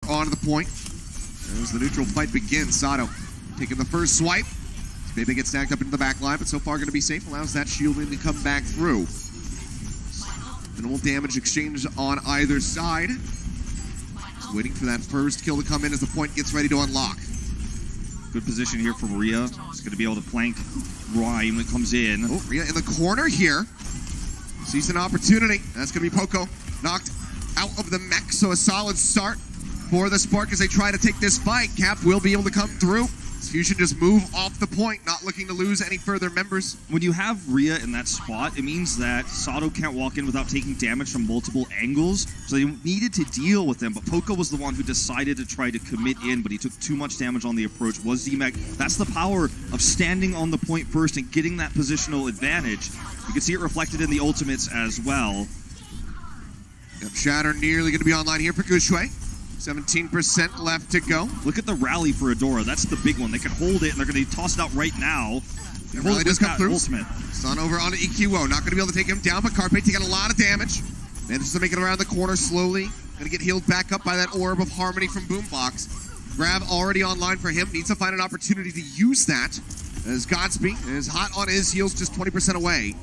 onto the point. As the neutral fight begins, Sato taking the first swipe. Bebe gets stacked up into the back line, but so far going to be safe. Allows that shielding to come back through. Minimal damage exchange on either side. Just waiting for that first kill to come in as the point gets ready to unlock. Good position here for Rhea. He's going to be able to flank Ryan when it comes in. Oh, Rhea in the corner here. Sees an opportunity. That's going to be Poco knocked out of the mech, so a solid start for the Spark as they try to take this fight. Cap will be able to come through. Fusion just move off the point, not looking to lose any further members. When you have Rhea in that spot, it means that Sato can't walk in without taking damage from multiple angles, so they needed to deal with them, but Poco was the one who decided to try to commit in, but he took too much damage on the approach, was Z-Mech. That's the power of standing on the point first and getting that positional advantage. You can see it reflected in the ultimates as well. Yep, Shatter nearly going to be online here for Gushui. 17% left to go. Look at the rally for Adora. That's the big one. They can hold it, and they're going to toss it out right now. The rally does come through. Ultimate. Sun over onto EQO. Not going to be able to take him down, but Carpe taking a lot of damage. Manages to make it around the corner slowly. Going to get healed back up by that Orb of Harmony from Boombox. Grab already online for him. Needs to find an opportunity to use that. As Godspeed is hot on his heels, just 20% away.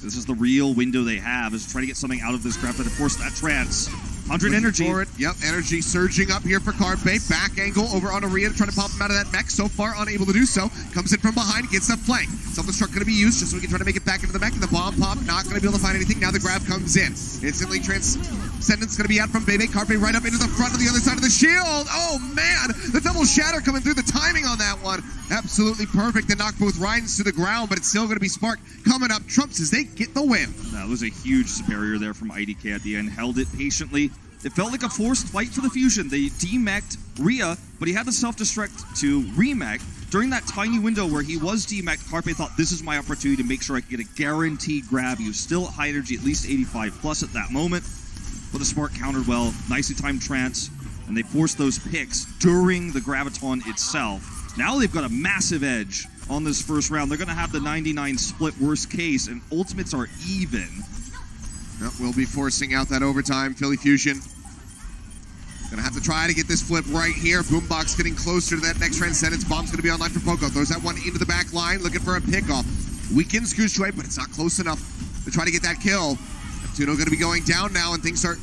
This is the real window they have, is to try to get something out of this grab, but of course that trance. 100 energy. Yep, energy surging up here for Carpe. Back angle over on Rhea, trying to pop him out of that mech. So far, unable to do so. Comes in from behind, gets the flank. Self-destruct going to be used just so we can try to make it back into the mech. And the bomb pop, not going to be able to find anything. Now the grab comes in. Instantly Transcendence going to be out from Bebe. Carpe right up into the front of the other side of the shield. Oh, man. The double shatter coming through. The timing on that one. Absolutely perfect to knock both Ryans to the ground, but it's still going to be Spark coming up. Trumps as they get the win. That was a huge superior there from IDK at the end. Held it patiently. It felt like a forced fight for the Fusion. They demeched Rhea, but he had the self-destruct to remech. During that tiny window where he was demeched, Carpe thought, this is my opportunity to make sure I can get a guaranteed grab. He was still at high energy, at least 85 plus at that moment. But the Spark countered well, nicely timed trance, and they forced those picks during the Graviton itself. Now they've got a massive edge on this first round. They're going to have the 99 split worst case, and ultimates are even. Yep, we'll be forcing out that overtime. Philly Fusion gonna have to try to get this flip right here. Boombox getting closer to that next Transcendence. Bomb's gonna be online for Poco. Throws that one into the back line, looking for a pickoff. Weakens Gushui, but it's not close enough to try to get that kill. Neptuno gonna be going down now, and things start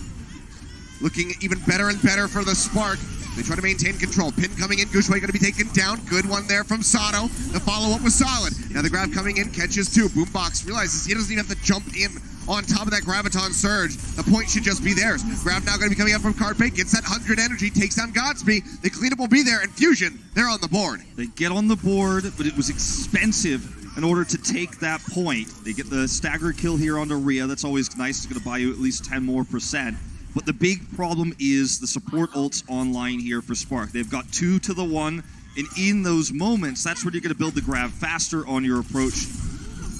looking even better and better for the Spark. They try to maintain control. Pin coming in. Gushui going to be taken down. Good one there from Sato. The follow-up was solid. Now the grab coming in. Catches two. Boombox realizes he doesn't even have to jump in on top of that Graviton surge. The point should just be theirs. Grab now going to be coming up from Carpe. Gets that 100 energy. Takes down Godspeed. The cleanup will be there. And Fusion, they're on the board. They get on the board, but it was expensive in order to take that point. They get the stagger kill here onto Rhea. That's always nice. It's going to buy you at least 10 more %. But the big problem is the support ults online here for Spark. They've got 2 to the 1, and in those moments, that's where you're going to build the grab faster on your approach.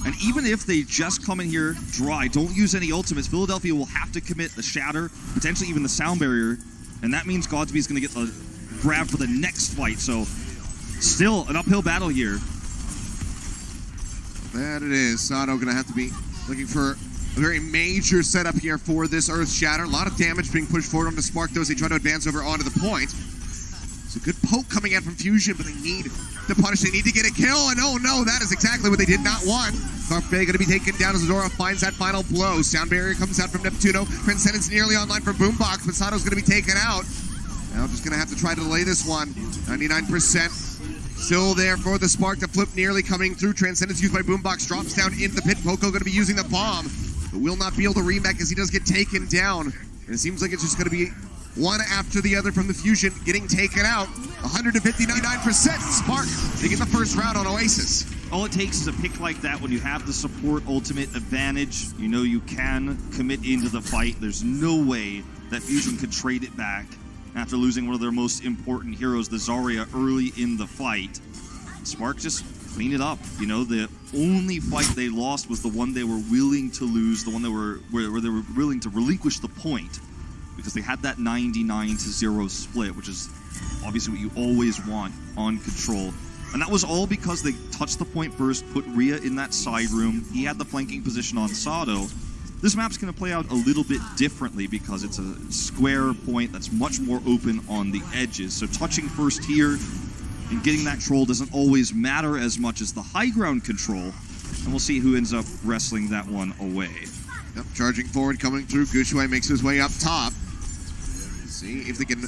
And even if they just come in here dry, don't use any ultimates, Philadelphia will have to commit the Shatter, potentially even the Sound Barrier, and that means Godspeed's going to get the grab for the next fight. So still an uphill battle here. That it is. Sato going to have to be looking for a very major setup here for this Earth Shatter. A lot of damage being pushed forward onto Spark, though, as they try to advance over onto the point. It's a good poke coming in from Fusion, but they need to punish. They need to get a kill, and oh no, that is exactly what they did not want. Carpe going to be taken down as Adora finds that final blow. Sound Barrier comes out from Neptuno. Transcendence nearly online for Boombox, but Sato's going to be taken out. Now just going to have to try to delay this one. 99%. Still there for the Spark. The flip nearly coming through. Transcendence used by Boombox. Drops down into the pit. Poco going to be using the bomb, but will not be able to remech as he does get taken down. And it seems like it's just going to be one after the other from the Fusion getting taken out. 159%. Spark taking the first round on Oasis. All it takes is a pick like that when you have the support ultimate advantage. You know you can commit into the fight. There's no way that Fusion could trade it back after losing one of their most important heroes, the Zarya, early in the fight. Spark just cleaned it up. You know, the only fight they lost was the one they were willing to lose, the one where they were willing to relinquish the point, because they had that 99-0 split, which is obviously what you always want on Control. And that was all because they touched the point first, put Rhea in that side room. He had the flanking position on Sato, This map's going to play out a little bit differently because it's a square point that's much more open on the edges. So touching first here and getting that troll doesn't always matter as much as the high ground control. And we'll see who ends up wrestling that one away. Yep, charging forward, coming through. Guxue makes his way up top. See if they can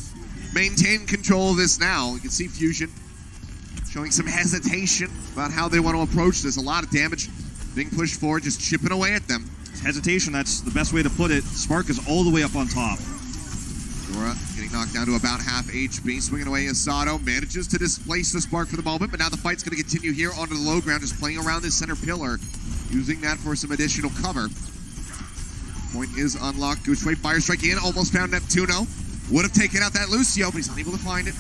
maintain control of this now. You can see Fusion showing some hesitation about how they want to approach this. A lot of damage being pushed forward, just chipping away at them. Hesitation, that's the best way to put it. Spark is all the way up on top. Dora getting knocked down to about half HP. Swinging away, Asado manages to displace the Spark for the moment, but now the fight's going to continue here onto the low ground, just playing around this center pillar, using that for some additional cover. Point is unlocked. Guxue fire strike in, almost found Neptuno. Would have taken out that Lucio, but he's unable to find it.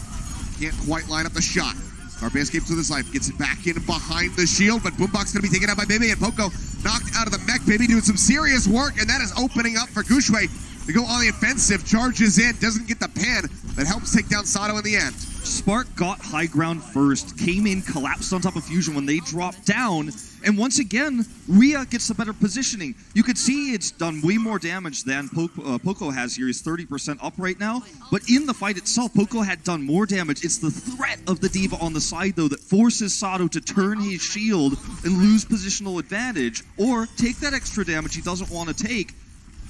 Can't quite line up the shot. Carpe escapes with his life, gets it back in behind the shield, but Boombox going to be taken out by Bebe, and Poco knocked out of the mech. Bebe doing some serious work, and that is opening up for Guxue to go on the offensive. Charges in, doesn't get the pan, that helps take down Sato in the end. Spark got high ground first, came in, collapsed on top of Fusion when they dropped down, and once again, Rhea gets the better positioning. You could see it's done way more damage than Poco has here. He's 30% up right now, but in the fight itself, Poco had done more damage. It's the threat of the D.Va on the side, though, that forces Sato to turn his shield and lose positional advantage, or take that extra damage he doesn't want to take.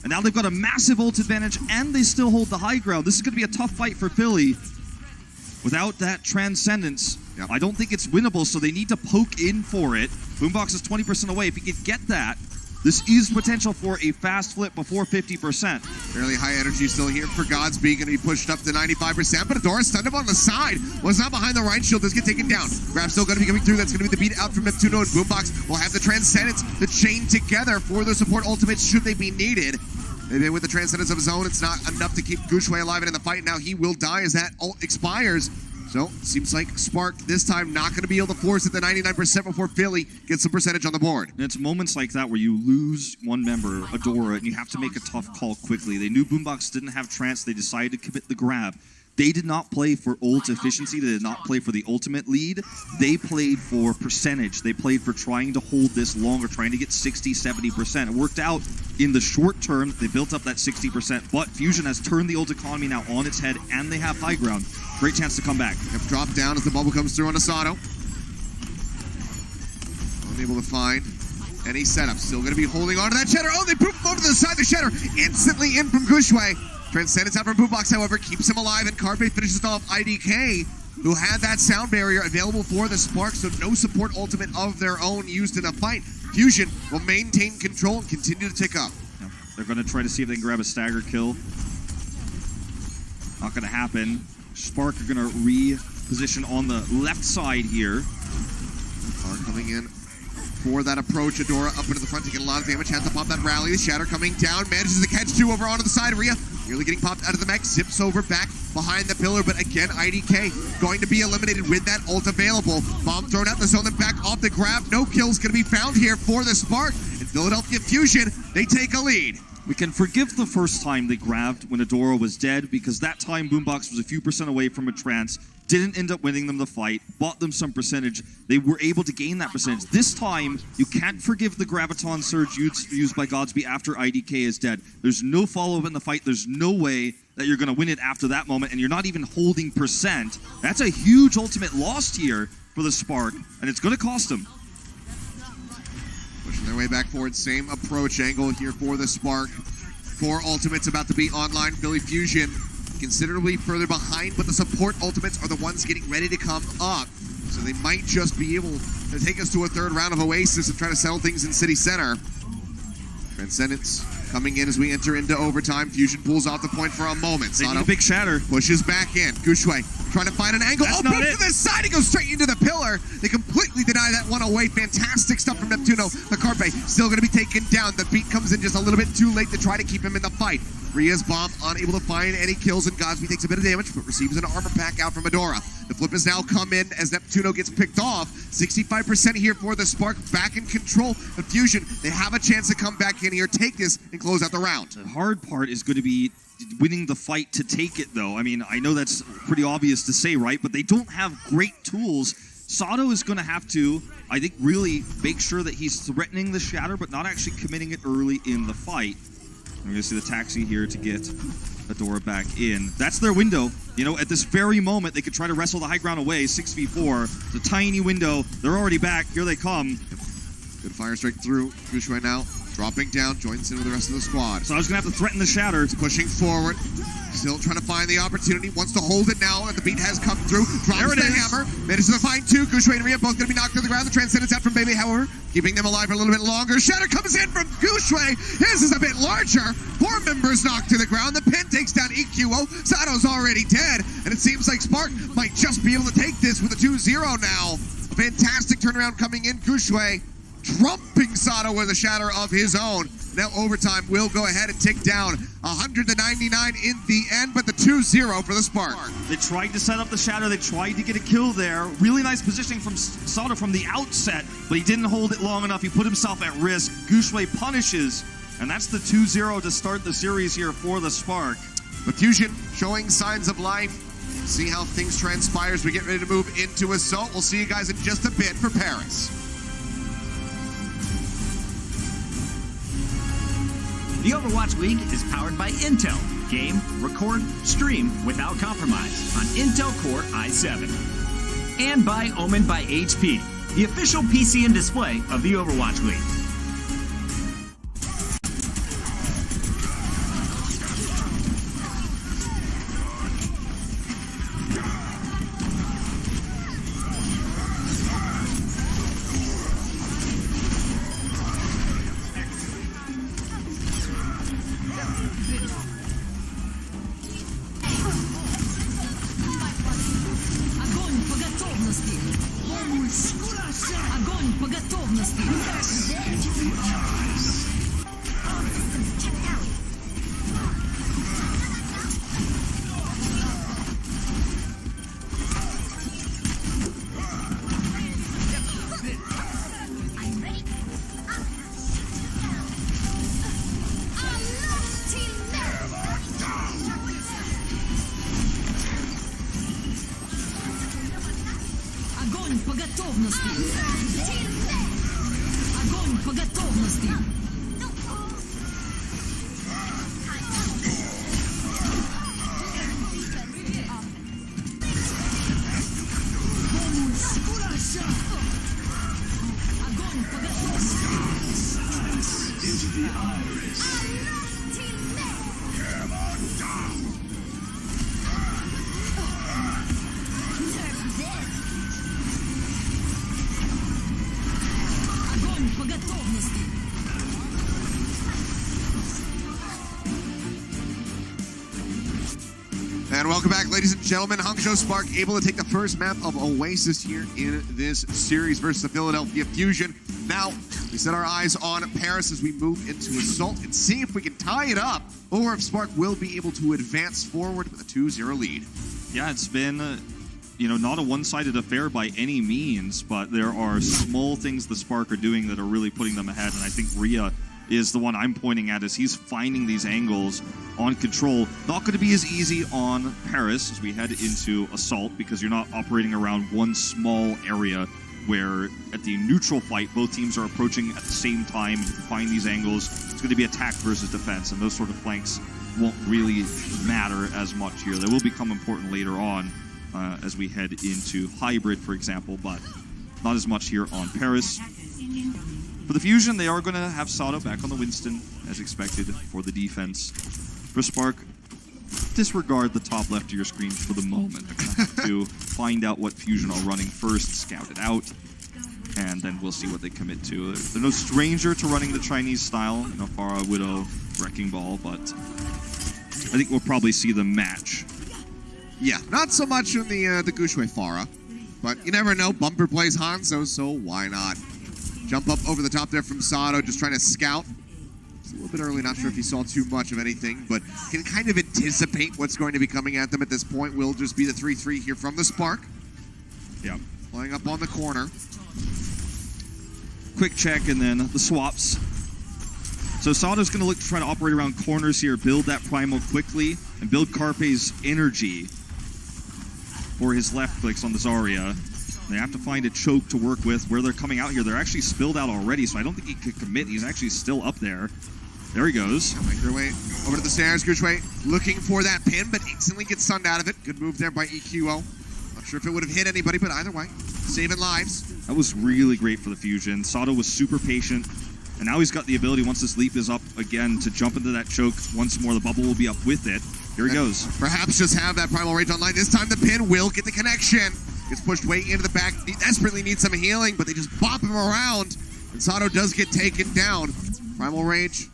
And now they've got a massive ult advantage, and they still hold the high ground. This is going to be a tough fight for Philly. Without that transcendence, yep. I don't think it's winnable, so they need to poke in for it. Boombox is 20% away. If he can get that, this is potential for a fast flip before 50%. Fairly high energy still here for Godspeed, going to be pushed up to 95%, but Adora stunned him on the side. Was not behind the right shield, does get taken down. Grab still going to be coming through. That's going to be the beat out from Neptuno, and Boombox will have the Transcendence to chain together for the support ultimates should they be needed. Maybe with the Transcendence of his own, it's not enough to keep Guxue alive and in the fight. Now he will die as that ult expires. So, seems like Spark this time not going to be able to force it to 99% before Philly gets some percentage on the board. And it's moments like that where you lose one member, Adora, and you have to make a tough call quickly. They knew Boombox didn't have Trance. They decided to commit the grab. They did not play for ult efficiency. They did not play for the ultimate lead. They played for percentage. They played for trying to hold this longer, trying to get 60, 70%. It worked out in the short term. They built up that 60%, but Fusion has turned the ult economy now on its head, and they have high ground. Great chance to come back. Have dropped down as the bubble comes through on Asado. Unable to find any setup. Still going to be holding on to that Shatter. Oh, they poop over to the side. The Shatter instantly in from Guxue. Transcendence out from Boombox, however, keeps him alive, and Carpe finishes off IDK, who had that sound barrier available for the Spark, so no support ultimate of their own used in a fight. Fusion will maintain control and continue to tick up. Yeah, they're going to try to see if they can grab a stagger kill. Not going to happen. Spark are going to reposition on the left side here. Are coming in for that approach. Adora up into the front to get a lot of damage. Has to pop that rally. The Shatter coming down. Manages to catch two over onto the side. Rhea nearly getting popped out of the mech. Zips over back behind the pillar. But again, IDK going to be eliminated with that ult available. Bomb thrown out the zone. Then back off the grab. No kills going to be found here for the Spark. And Philadelphia Fusion, they take a lead. We can forgive the first time they grabbed when Adora was dead, because that time Boombox was a few percent away from a trance, didn't end up winning them the fight, bought them some percentage. They were able to gain that percentage. This time, you can't forgive the Graviton Surge used by Godspeed after IDK is dead. There's no follow-up in the fight. There's no way that you're going to win it after that moment, and you're not even holding percent. That's a huge ultimate lost here for the Spark, and it's going to cost them. Pushing their way back forward. Same approach angle here for the Spark. 4 ultimates about to be online. Philly Fusion considerably further behind, but the support ultimates are the ones getting ready to come up. So they might just be able to take us to a third round of Oasis and try to settle things in City Center. Transcendence coming in as we enter into overtime. Fusion pulls off the point for a moment. They need a big shatter. Pushes back in. Guxue trying to find an angle. That's oh, not boom it. to the side. He goes straight into the pillar. They completely deny that one away. Fantastic stuff from Neptuno. The Carpe still going to be taken down. The beat comes in just a little bit too late to try to keep him in the fight. Rhea's bomb unable to find any kills, and Godspeed takes a bit of damage, but receives an armor pack out from Adora. The flip has now come in as Neptuno gets picked off. 65% here for the Spark, back in control. The Fusion, they have a chance to come back in here, take this, and close out the round. The hard part is going to be winning the fight to take it, though. I mean, I know that's pretty obvious to say, right? But they don't have great tools Sato is going to have to, I think, really make sure that he's threatening the Shatter, but not actually committing it early in the fight. We're going to see the taxi here to get Adora back in. That's their window. You know, at this very moment, they could try to wrestle the high ground away, 6v4. It's a tiny window. They're already back. Here they come. Good fire straight through. Gushue now dropping down, joins in with the rest of the squad. So I was going to have to threaten the Shatter. He's pushing forward. Still trying to find the opportunity. Wants to hold it now, and the beat has come through. Drops the hammer. Manages to find two. Gushue and Rhea both going to be knocked to the ground. The Transcendence out from Bebe, however, keeping them alive for a little bit longer. Shatter comes in from Gushue. His is a bit larger. 4 members knocked to the ground. The pin takes down EQO. Sato's already dead, and it seems like Spark might just be able to take this with a 2-0 now. A fantastic turnaround coming in. Gushue trumping Sato with a Shatter of his own. Now overtime will go ahead and tick down 100-99 in the end, but the 2-0 for the Spark. They tried to set up the Shatter. They tried to get a kill there. Really nice positioning from Sato from the outset, but he didn't hold it long enough. He put himself at risk. Gushue punishes, and that's the 2-0 to start the series here for the Spark. But Fusion showing signs of life. See how things transpire as we get ready to move into Assault. We'll see you guys in just a bit for Paris. The Overwatch League is powered by Intel. Game, record, stream without compromise on Intel Core i7. And by Omen by HP, the official PC and display of the Overwatch League. Огонь по готовности! Огонь по готовности! Огонь по готовности! Огонь по готовности! Огонь по готовности! And welcome back, ladies and gentlemen. Hangzhou Spark able to take the first map of Oasis here in this series versus the Philadelphia Fusion. Now, we set our eyes on Paris as we move into Assault and see if we can tie it up, or if Spark will be able to advance forward with a 2-0 lead. Yeah, it's been, not a one-sided affair by any means, but there are small things the Spark are doing that are really putting them ahead, and I think Rhea is the one I'm pointing at as he's finding these angles on Control. Not going to be as easy on Paris as we head into Assault because you're not operating around one small area where at the neutral fight, both teams are approaching at the same time. And to find these angles, it's going to be attack versus defense, and those sort of flanks won't really matter as much here. They will become important later on as we head into Hybrid, for example, but not as much here on Paris. For the Fusion, they are going to have Sato back on the Winston, as expected, for the defense. For Spark, disregard the top left of your screen for the moment. To find out what Fusion are running first, scout it out, and then we'll see what they commit to. They're no stranger to running the Chinese style, Pharah, Widow, Wrecking Ball, but I think we'll probably see them match. Yeah, not so much in the Gushue Pharah, but you never know. Bumper plays Hangzhou, so why not? Jump up over the top there from Sato, just trying to scout. It's a little bit early, not sure if he saw too much of anything, but can kind of anticipate what's going to be coming at them at this point. Will just be the 3-3 here from the Spark. Yeah. Playing up on the corner. Quick check and then the swaps. So Sato's going to look to try to operate around corners here, build that primal quickly, and build Carpe's energy for his left clicks on the Zarya. They have to find a choke to work with where they're coming out here. They're actually spilled out already, so I don't think he could commit. He's actually still up there. There he goes. Make their way over to the stairs. Gushway looking for that pin, but instantly gets sunned out of it. Good move there by EQO. Not sure if it would have hit anybody, but either way, saving lives. That was really great for the Fusion. Sato was super patient, and now he's got the ability, once this leap is up again, to jump into that choke once more. The bubble will be up with it. Here he goes. Perhaps just have that Primal Rage online. This time the pin will get the connection. Gets pushed way into the back. He desperately needs some healing, but they just bop him around. And Sato does get taken down. Primal Rage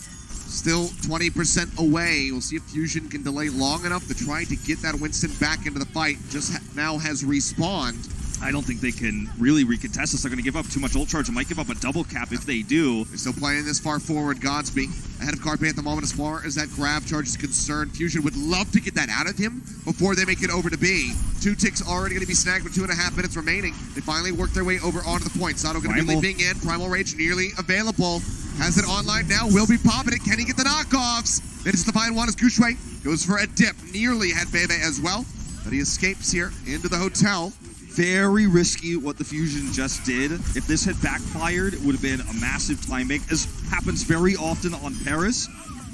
still 20% away. We'll see if Fusion can delay long enough to try to get that Winston back into the fight. Just now has respawned. I don't think they can really recontest this. They're going to give up too much ult charge. It might give up a double cap if they do. They're still playing this far forward. Godsby ahead of Carpe at the moment as far as that grab charge is concerned. Fusion would love to get that out of him before they make it over to B. 2 ticks already going to be snagged with 2.5 minutes remaining. They finally work their way over onto the point. Sato going to be leaping in. Primal Rage nearly available. Has it online now. Will be popping it. Can he get the knockoffs? Manages to find one as Gushway goes for a dip. Nearly had Bebe as well. But he escapes here into the hotel. Very risky what the Fusion just did. If this had backfired, it would have been a massive time bank, as happens very often on Paris.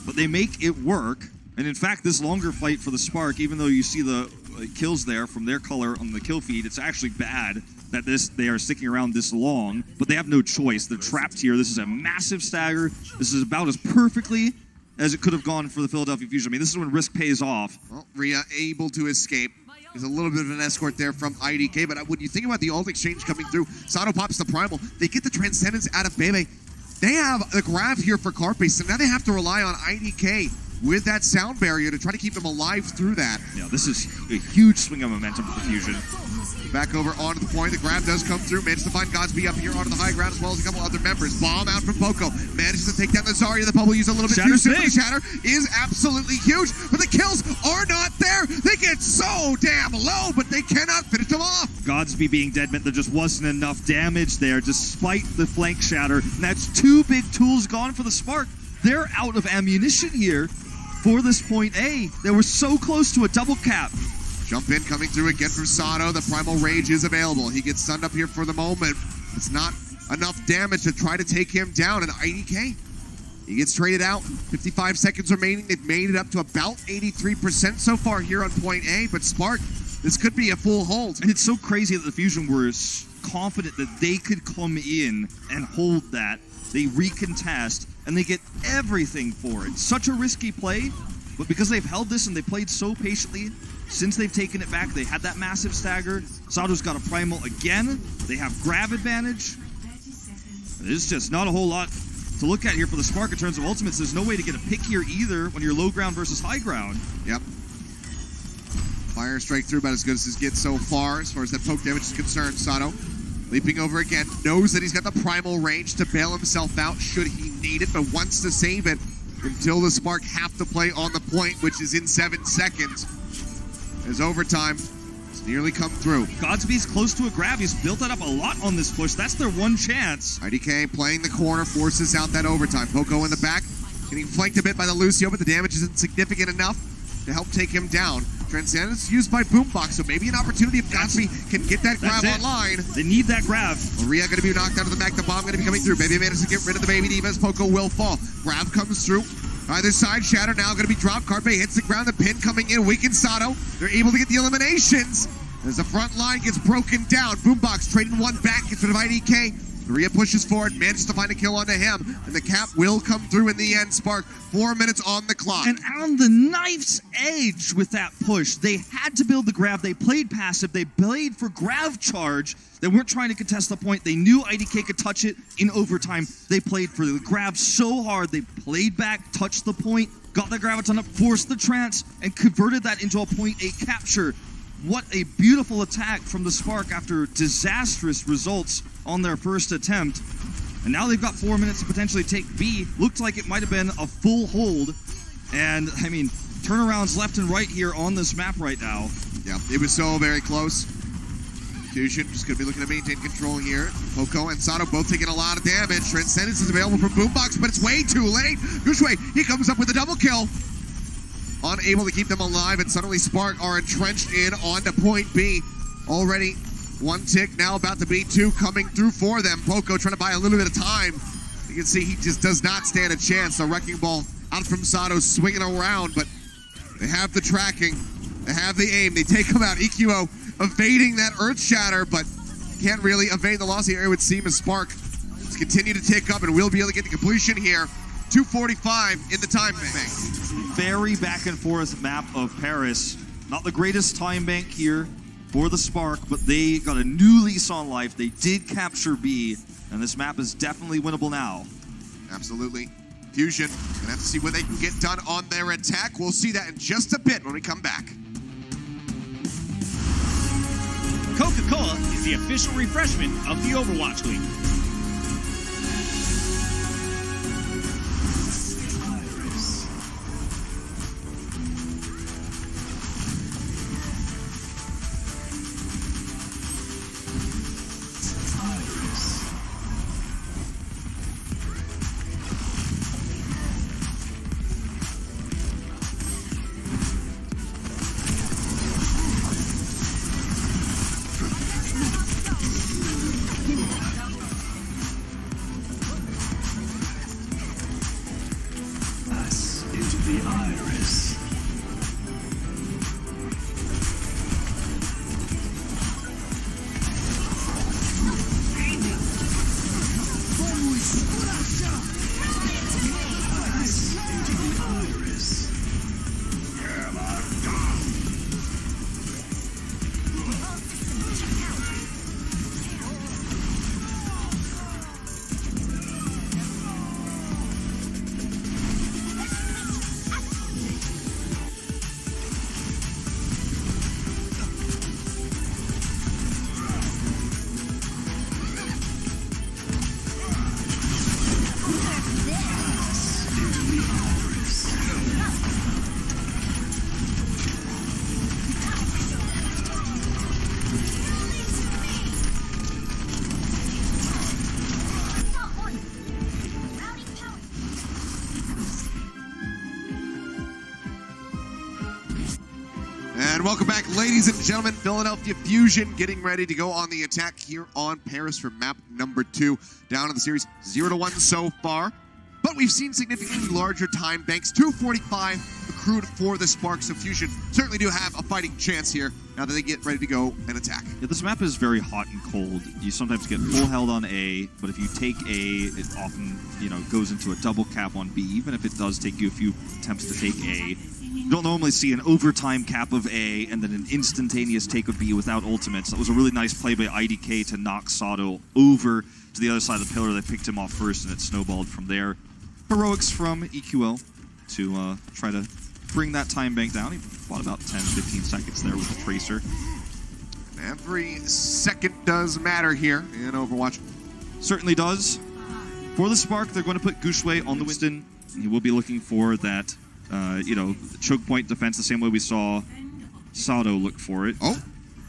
But they make it work. And in fact, this longer fight for the Spark, even though you see the kills there from their color on the kill feed, it's actually bad that they are sticking around this long. But they have no choice. They're trapped here. This is a massive stagger. This is about as perfectly as it could have gone for the Philadelphia Fusion. I mean, this is when risk pays off. Well, Rhea able to escape. There's a little bit of an escort there from IDK, but when you think about the ult exchange coming through, Sato pops the Primal. They get the Transcendence out of Bebe. They have the grab here for Carpe, so now they have to rely on IDK with that sound barrier to try to keep them alive through that. Yeah, this is a huge swing of momentum for the Fusion. Back over onto the point. The grab does come through. Manages to find Godsby up here onto the high ground as well as a couple other members. Bomb out from Poco. Manages to take down the Zarya. The bubble used a little bit too soon. The Shatter is absolutely huge, but the kills are not there. They get so damn low, but they cannot finish them off. Godsby being dead meant there just wasn't enough damage there despite the flank shatter. And that's 2 big tools gone for the Spark. They're out of ammunition here for this point A. They were so close to a double cap. Jump in coming through again from Sato. The Primal Rage is available. He gets stunned up here for the moment. It's not enough damage to try to take him down. And IDK, he gets traded out. 55 seconds remaining. They've made it up to about 83% so far here on point A. But Spark, this could be a full hold. And it's so crazy that the Fusion were confident that they could come in and hold that. They recontest, and they get everything for it. Such a risky play, but because they've held this and they played so patiently, since they've taken it back, they had that massive stagger. Sato's got a Primal again. They have grab advantage. There's just not a whole lot to look at here for the Spark in terms of ultimates. There's no way to get a pick here either when you're low ground versus high ground. Yep. Fire strike through about as good as it gets so far as that poke damage is concerned. Sato leaping over again, knows that he's got the Primal Range to bail himself out should he need it, but wants to save it until the Spark have to play on the point, which is in 7 seconds. As overtime has nearly come through. Godsby's close to a grab. He's built that up a lot on this push. That's their one chance. IDK playing the corner, forces out that overtime. Poco in the back, getting flanked a bit by the Lucio, but the damage isn't significant enough to help take him down. Transcendence used by Boombox, so maybe an opportunity if Godsby can get that grab online. They need that grab. Rhea going to be knocked out of the back. The bomb going to be coming through. Baby manages to get rid of the Baby Divas. Poco will fall. Grab comes through. Either side, Shatter now going to be dropped. Carpe hits the ground. The pin coming in. Weakens Sato. They're able to get the eliminations as the front line gets broken down. Boombox trading one back instead of IDK. Rhea pushes forward, manages to find a kill onto him, and the cap will come through in the end. Spark, 4 minutes on the clock. And on the knife's edge with that push, they had to build the grab. They played passive. They played for grab charge. They weren't trying to contest the point. They knew IDK could touch it in overtime. They played for the grab so hard. They played back, touched the point, got the graviton up, forced the trance, and converted that into a point A capture. What a beautiful attack from the Spark after disastrous results on their first attempt. And now they've got 4 minutes to potentially take B. Looked like it might have been a full hold. And, I mean, turnarounds left and right here on this map right now. Yeah, it was so very close. Fusion just going to be looking to maintain control here. Poco and Sato both taking a lot of damage. Transcendence is available from Boombox, but it's way too late. Gushway, he comes up with a double kill. Unable to keep them alive, and suddenly Spark are entrenched in onto point B. Already One tick, now about to be two coming through for them. Poco trying to buy a little bit of time. You can see he just does not stand a chance. The Wrecking Ball out from Sato swinging around, but they have the tracking. They have the aim. They take him out. EQO evading that Earth Shatter, but can't really evade the loss here, it would seem, as Spark has continued to tick up and will be able to get the completion here. 2:45 in the time bank. Very back and forth map of Paris. Not the greatest time bank here for the Spark, but they got a new lease on life. They did capture B, and this map is definitely winnable now. Absolutely. Fusion gonna have to see what they can get done on their attack. We'll see that in just a bit when we come back. Coca-Cola is the official refreshment of the Overwatch League. And welcome back, ladies and gentlemen. Philadelphia Fusion getting ready to go on the attack here on Paris for map number 2. Down in the series 0-1 so far. But we've seen significantly larger time banks. 2:45 accrued for the Spark, so Fusion certainly do have a fighting chance here now that they get ready to go and attack. Yeah, this map is very hot and cold. You sometimes get full held on A, but if you take A, it often, goes into a double cap on B, even if it does take you a few attempts to take A. You don't normally see an overtime cap of A and then an instantaneous take of B without ultimates. That was a really nice play by IDK to knock Sato over to the other side of the pillar. They picked him off first, and it snowballed from there. Heroics from EQL to try to bring that time bank down. He bought about 10-15 seconds there with the Tracer. Every second does matter here in Overwatch. Certainly does. For the Spark, they're going to put Gushue on the Winston. He will be looking for that, choke point defense the same way we saw Sato look for it. Oh,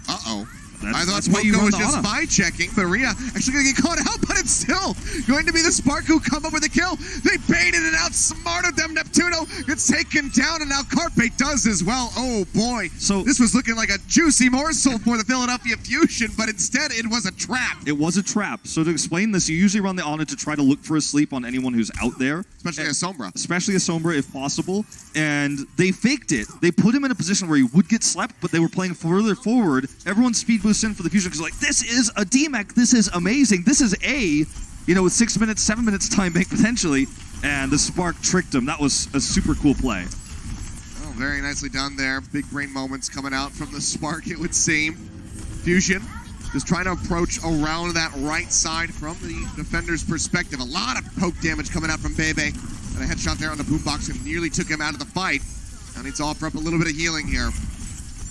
uh-oh. I thought that's why you Poco was run the just auto. spy checking, but Rhea actually going to get caught out, but it's still going to be the Spark who come up with a kill. They baited it out, smart of them. Neptuno gets taken down, and now Carpe does as well. Oh boy. So this was looking like a juicy morsel for the Philadelphia Fusion, but instead it was a trap. It was a trap. So to explain this, you usually run the Ana to try to look for a sleep on anyone who's out there. Especially a Sombra. Especially a Sombra if possible. And they faked it. They put him in a position where he would get slept, but they were playing further forward. Everyone speed boosts in for the Fusion because like, this is a DMAC. This is amazing. This is A, with 6 minutes, 7 minutes time bank potentially. And the Spark tricked him. That was a super cool play. Oh, very nicely done there. Big brain moments coming out from the Spark, it would seem. Fusion just trying to approach around that right side from the defender's perspective. A lot of poke damage coming out from Bebe. And a headshot there on the boombox and nearly took him out of the fight. Now needs to offer up a little bit of healing here.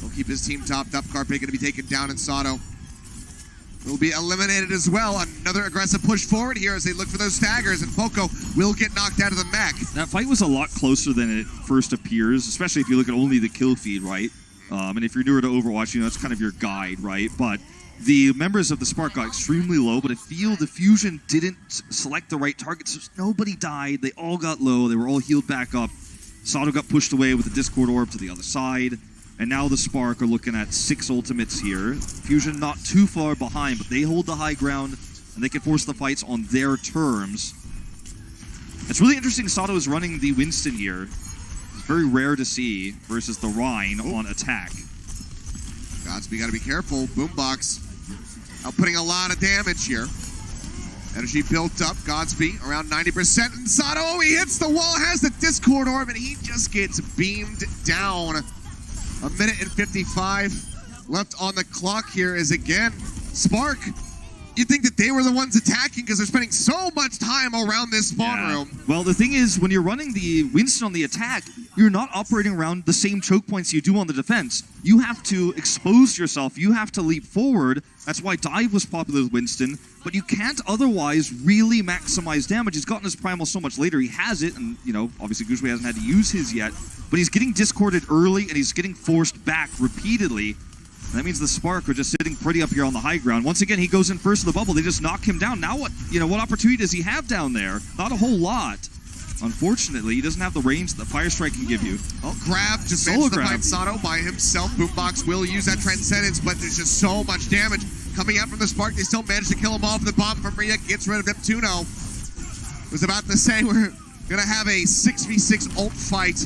He'll keep his team topped up. Carpe going to be taken down, and Sato will be eliminated as well. Another aggressive push forward here as they look for those staggers, and Poco will get knocked out of the mech. That fight was a lot closer than it first appears, especially if you look at only the kill feed, right? And if you're newer to Overwatch, that's kind of your guide, right? But the members of the Spark got extremely low, but I feel the Fusion didn't select the right targets. So nobody died. They all got low. They were all healed back up. Sato got pushed away with the Discord orb to the other side. And now the Spark are looking at 6 ultimates here. Fusion not too far behind, but they hold the high ground and they can force the fights on their terms. It's really interesting Sato is running the Winston here. It's very rare to see versus the Rhine on attack. Godsby got to be careful. Boombox outputting a lot of damage here. Energy built up. Godsby around 90%. And Sato, oh, he hits the wall, has the Discord orb, and he just gets beamed down. 1:55 left on the clock here is again Spark. You'd think that they were the ones attacking because they're spending so much time around this spawn room. Well, the thing is, when you're running the Winston on the attack, you're not operating around the same choke points you do on the defense. You have to expose yourself. You have to leap forward. That's why dive was popular with Winston. But you can't otherwise really maximize damage. He's gotten his primal so much later. He has it, and obviously Gushue hasn't had to use his yet. But he's getting discorded early, and he's getting forced back repeatedly. And that means the Spark are just sitting pretty up here on the high ground. Once again, he goes in first of the bubble. They just knock him down. Now what? What opportunity does he have down there? Not a whole lot. Unfortunately, he doesn't have the range that Fire Strike can give you. Oh, grab just Solo the grab. fight Sato by himself. Boombox will use that Transcendence, but there's just so much damage coming out from the Spark. They still manage to kill him off. The bomb from Rhea gets rid of Neptuno. Was about to say we're gonna have a 6v6 ult fight,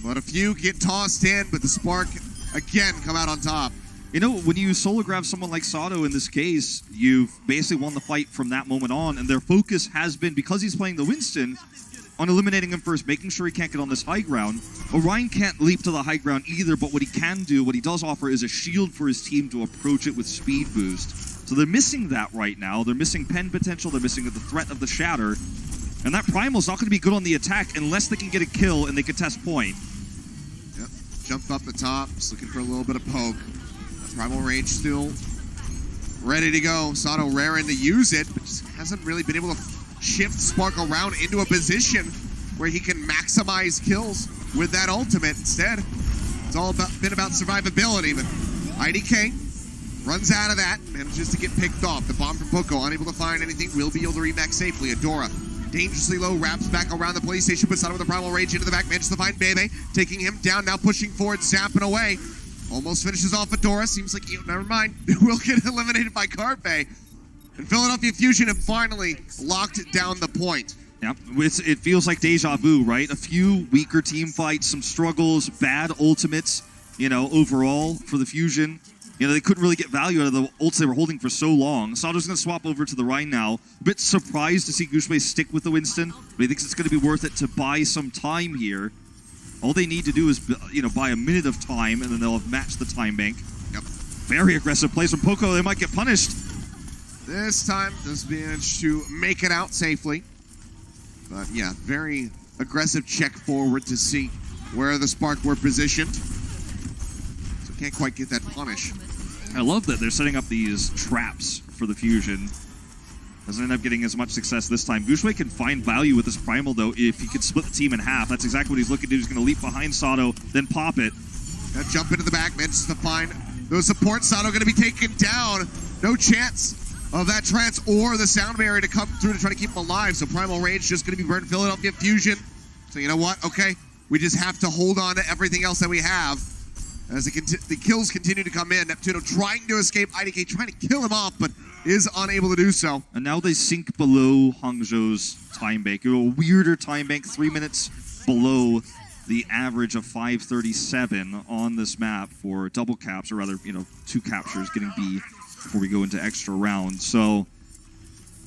but a few get tossed in, but the Spark again come out on top. When you solo grab someone like Sato in this case, you've basically won the fight from that moment on, and their focus has been, because he's playing the Winston, on eliminating him first, making sure he can't get on this high ground. Orion can't leap to the high ground either, but what he can do, what he does offer, is a shield for his team to approach it with speed boost. So they're missing that right now. They're missing pen potential, they're missing the threat of the Shatter, and that Primal's not going to be good on the attack unless they can get a kill and they contest point. Yep, jumped up the top, just looking for a little bit of poke. Primal Rage still ready to go. Sato raring to use it, but just hasn't really been able to shift Spark around into a position where he can maximize kills with that ultimate. Instead, it's all been about survivability, but IDK runs out of that, manages to get picked off. The bomb from Poco, unable to find anything, will be able to remax safely. Adora, dangerously low, wraps back around the police station, puts Sato with the Primal Rage into the back, manages to find Bebe, taking him down, now pushing forward, zapping away. Almost finishes off Adora. Seems like, never mind. Will get eliminated by Carpe. And Philadelphia Fusion have finally locked down the point. Yeah, it feels like deja vu, right? A few weaker team fights, some struggles, bad ultimates, overall for the Fusion. They couldn't really get value out of the ults they were holding for so long. Sato's going to swap over to the Rhine now. A bit surprised to see Gushue stick with the Winston, but he thinks it's going to be worth it to buy some time here. All they need to do is, buy a minute of time, and then they'll have matched the time bank. Yep. Very aggressive plays from Poco. They might get punished. This time, does manage to make it out safely. But yeah, very aggressive check forward to see where the Spark were positioned. So can't quite get that punish. I love that they're setting up these traps for the Fusion. Doesn't end up getting as much success this time. Gushue can find value with this Primal, though, if he could split the team in half. That's exactly what he's looking to do. He's going to leap behind Sato, then pop it. Now jump into the back, manages to find those support. Sato going to be taken down. No chance of that trance or the sound barrier to come through to try to keep him alive. So Primal Rage just going to be burned. Philadelphia Fusion. So you know what? Okay, we just have to hold on to everything else that we have. As the kills continue to come in. Neptuno trying to escape. IDK trying to kill him off, but is unable to do so. And now they sink below Hangzhou's time bank. A weirder time bank, 3 minutes below the average of 5:37 on this map for double caps, or rather, 2 captures, getting B before we go into extra rounds. So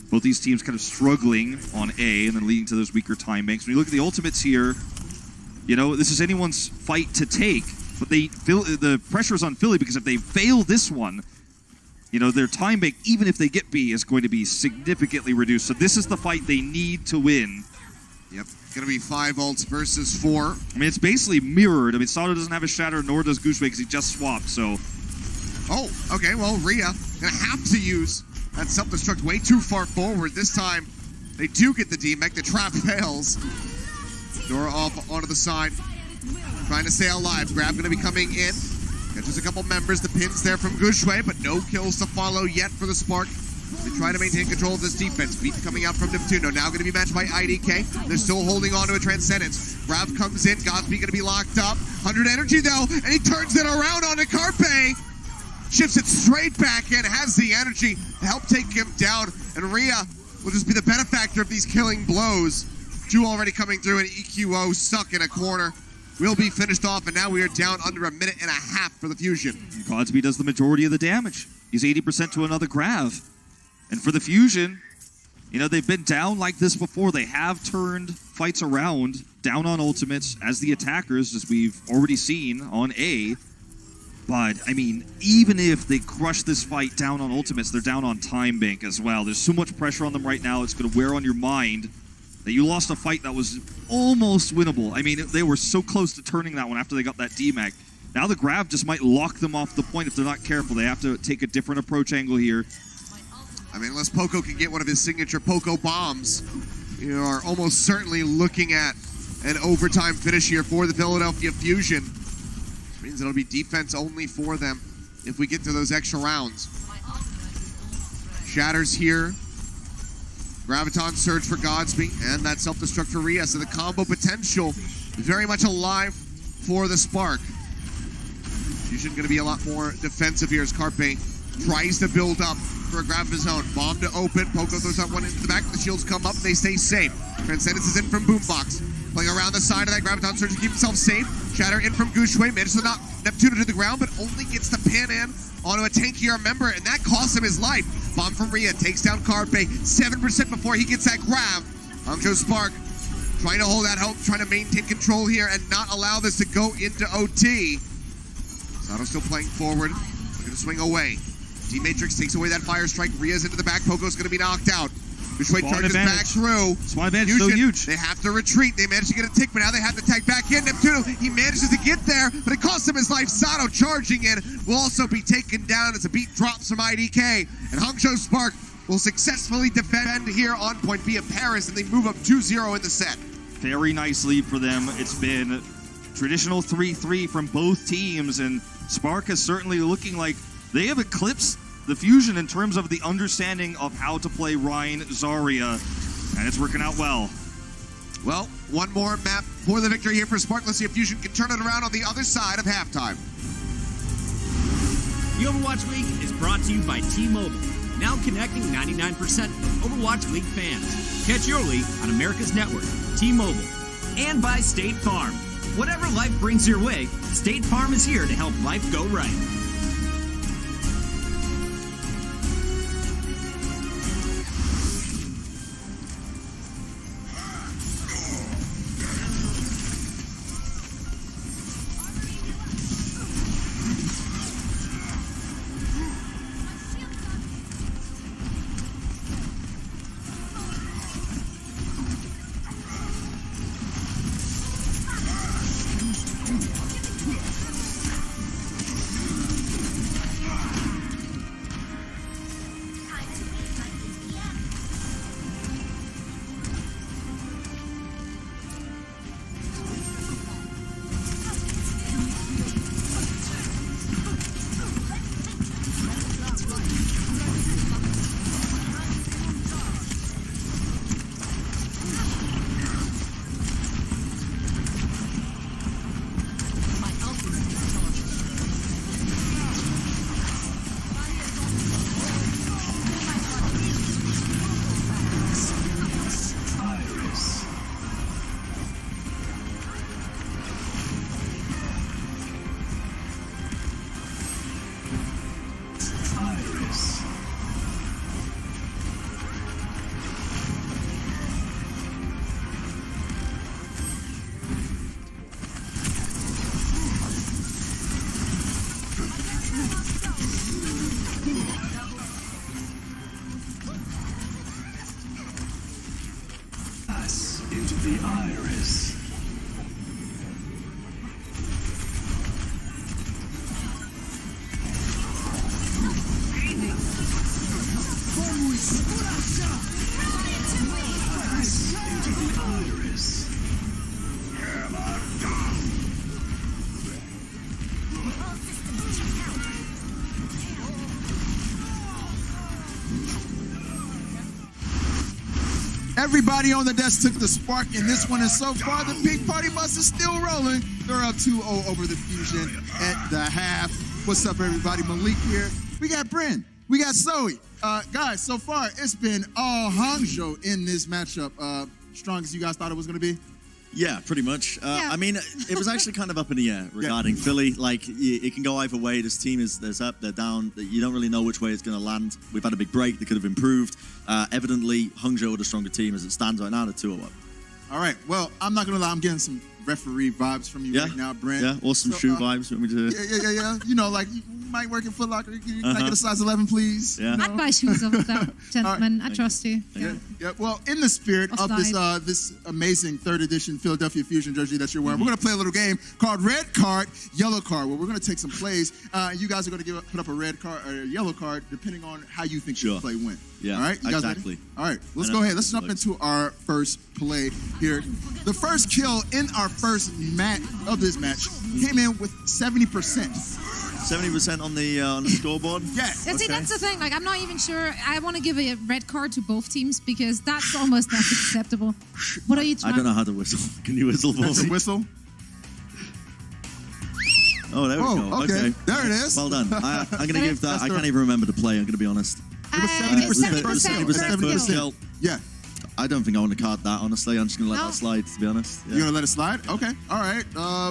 both these teams kind of struggling on A and then leading to those weaker time banks. When you look at the ultimates here, this is anyone's fight to take, but the pressure is on Philly because if they fail this one, their time bank, even if they get B, is going to be significantly reduced. So this is the fight they need to win. Yep, going to be 5 ults versus 4. I mean, it's basically mirrored. I mean, Sato doesn't have a Shatter, nor does Gushue because he just swapped, so... Oh, okay, well, Rhea going to have to use that self-destruct way too far forward. This time, they do get the D-Mech. The trap fails. Dora off onto the side. Trying to stay alive. Grab going to be coming in. Catches a couple members. The pins there from Gushue, but no kills to follow yet for the Spark. They try to maintain control of this defense. Beat coming out from Neptuno. Now going to be matched by IDK. They're still holding on to a Transcendence. Grav comes in. Godspeed going to be locked up. 100 energy though, and he turns it around onto Carpe. Shifts it straight back in. Has the energy to help take him down. And Rhea will just be the benefactor of these killing blows. Ju already coming through, and EQO stuck in a corner. Will be finished off, and now we are down under a minute and a half for the Fusion. Godspeed does the majority of the damage. He's 80% to another Grav. And for the Fusion, you know, they've been down like this before. They have turned fights around, down on ultimates as the attackers, as we've already seen on A. But, I mean, even if they crush this fight down on ultimates, they're down on time bank as well. There's so much pressure on them right now, it's going to wear on your mind that you lost a fight that was almost winnable. I mean, they were so close to turning that one after they got that DMAC. Now the Grav just might lock them off the point if they're not careful. They have to take a different approach angle here. I mean, unless Poco can get one of his signature Poco bombs, you are almost certainly looking at an overtime finish here for the Philadelphia Fusion. Which means it'll be defense only for them if we get to those extra rounds. Shatters here. Graviton Surge for Godspeed, and that self-destruct for Rhea. So the combo potential very much alive for the Spark. Fusion going to be a lot more defensive here as Carpe tries to build up for a grab of his own. Bomb to open. Poco throws out one into the back. The shields come up. They stay safe. Transcendence is in from Boombox. Playing around the side of that. Graviton Surge to keep himself safe. Shatter in from Gushue. Manages to knock Neptuno to the ground, but only gets the pin in onto a tankier member, and that costs him his life. Bomb from Rhea takes down Carpe. 7% before he gets that grab. Hangzhou Spark trying to hold that hope, trying to maintain control here and not allow this to go into OT. Sato still playing forward. Looking to swing away. D-Matrix takes away that fire strike. Rhea's into the back. Poco's going to be knocked out. Gushue charges back through. Spawn advantage so huge. They have to retreat. They managed to get a tick, but now they have to tag back in. Neptuno, he manages to get there, but it costs him his life. Sato charging in will also be taken down as a beat drops from IDK. And Hangzhou Spark will successfully defend here on point B of Paris, and they move up 2-0 in the set. Very nice lead for them. It's been traditional 3-3 from both teams, and Spark is certainly looking like they have eclipsed the Fusion in terms of the understanding of how to play Rein Zarya, and it's working out well. Well, one more map for the victory here for Spark. Let's see if Fusion can turn it around on the other side of halftime. The Overwatch League is brought to you by T-Mobile, now connecting 99% of Overwatch League fans. Catch your league on America's network, T-Mobile. And by State Farm. Whatever life brings your way, State Farm is here to help life go right. Into the iris. Into the iris. Everybody on the desk took the spark in this one, and so far the pink party bus is still rolling. They're up 2-0 over the Fusion at the half. What's up, everybody? Malik here. We got Bryn. We got Zoe. Guys, so far it's been all Hangzhou in this matchup. Strong as you guys thought it was going to be? Yeah, pretty much. I mean, it was actually kind of up in the air regarding Philly. Like, it can go either way. This team there's up, they're down. You don't really know which way it's going to land. We've had a big break. They could have improved. Evidently, Hangzhou are the stronger team as it stands right now. They're 2-0 up. All right. Well, I'm not going to lie. I'm getting some referee vibes from you right now, Brent. Yeah, awesome shoe vibes. Want me to... Yeah. You know, like, you might work in Foot Locker. Can I get a size 11, please? Yeah. You know? I'd buy shoes off that, gentlemen. I trust you. Yeah. Well, in the spirit of this amazing 3rd edition Philadelphia Fusion jersey that you're wearing, we're going to play a little game called Red Card, Yellow Card, where we're going to take some plays. You guys are going to put up a red card or a yellow card, depending on how you think the play went. Yeah, all right? You guys exactly. Ready? All right, let's go ahead. Let's jump into our first play here. The first kill in our first match of this match came in with 70%. 70% on the scoreboard? Yeah. See, that's the thing. Like, I'm not even sure. I want to give a red card to both teams because that's almost not acceptable. What are you trying? I don't know how to whistle. Can you whistle for me? That's a whistle? Oh, there we go. Okay. There it is. Well done. I'm going to give that. I can't even remember the play. I'm going to be honest. It was 70%. 70% Yeah. I don't think I want to card that, honestly. I'm just going to let that slide, to be honest. Yeah. You're going to let it slide? Okay. All right.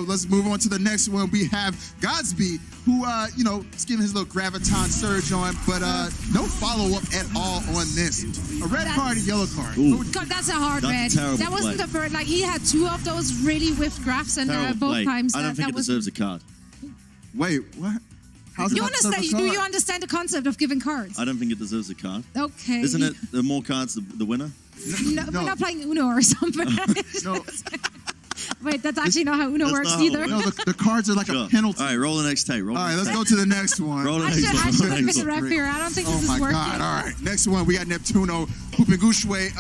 Let's move on to the next one. We have Godsby, who, is giving his little graviton surge on, but no follow-up at all on this. A red card, a yellow card. God, that's a hard red. Terrible That wasn't play. the first. Like, he had 2 of those really whiffed graphs, and both times I don't think it deserves a card. Wait, what? How's it You not deserve a understand? Do card? you understand the concept of giving cards? I don't think it deserves a card. Okay. Isn't it the more cards, the winner? No, we're not playing Uno or something. No. Wait, that's actually not how Uno works not how it either. works. No, the cards are like a penalty. All right, roll the next tape. All right, let's go to the next one. Roll the I next should one. have Roll the been next the one. ref here. I don't think Oh this my is working. God. All right, next one. We got Neptuno, Hupengushui,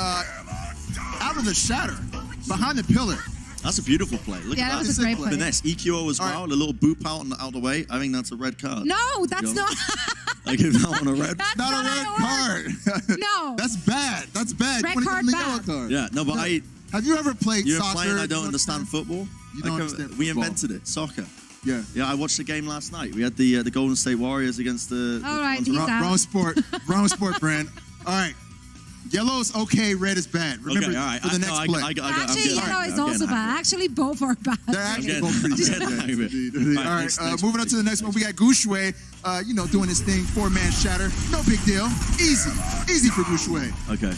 out of the shatter, behind the pillar. That's a beautiful play. Look Yeah, at that that. was a great play. Finesse. EQO as well. right. The little boop out of the way. I think that's a red card. No, that's not. I give that one a red. That's Not a red how it works. card. No. That's bad. That's bad. Red You wanna card give them the bad. yellow card. Yeah, no, but Have you ever played you're soccer? playing. I don't understand football. You don't understand We football. invented it. Soccer. Yeah. Yeah, I watched the game last night. We had the Golden State Warriors against the. All right, the he's out. Wrong sport. Wrong sport, Brand. All right. Yellow's okay, red is bad. Remember, Okay, all right. for the next play. Actually, yellow is also bad. Actually, both are bad. They're actually I'm both pretty getting bad. hang of it. Indeed. All right, next moving on to the next one. We got Gushui, doing his thing, 4-man shatter. No big deal. Easy for Gushui. Okay.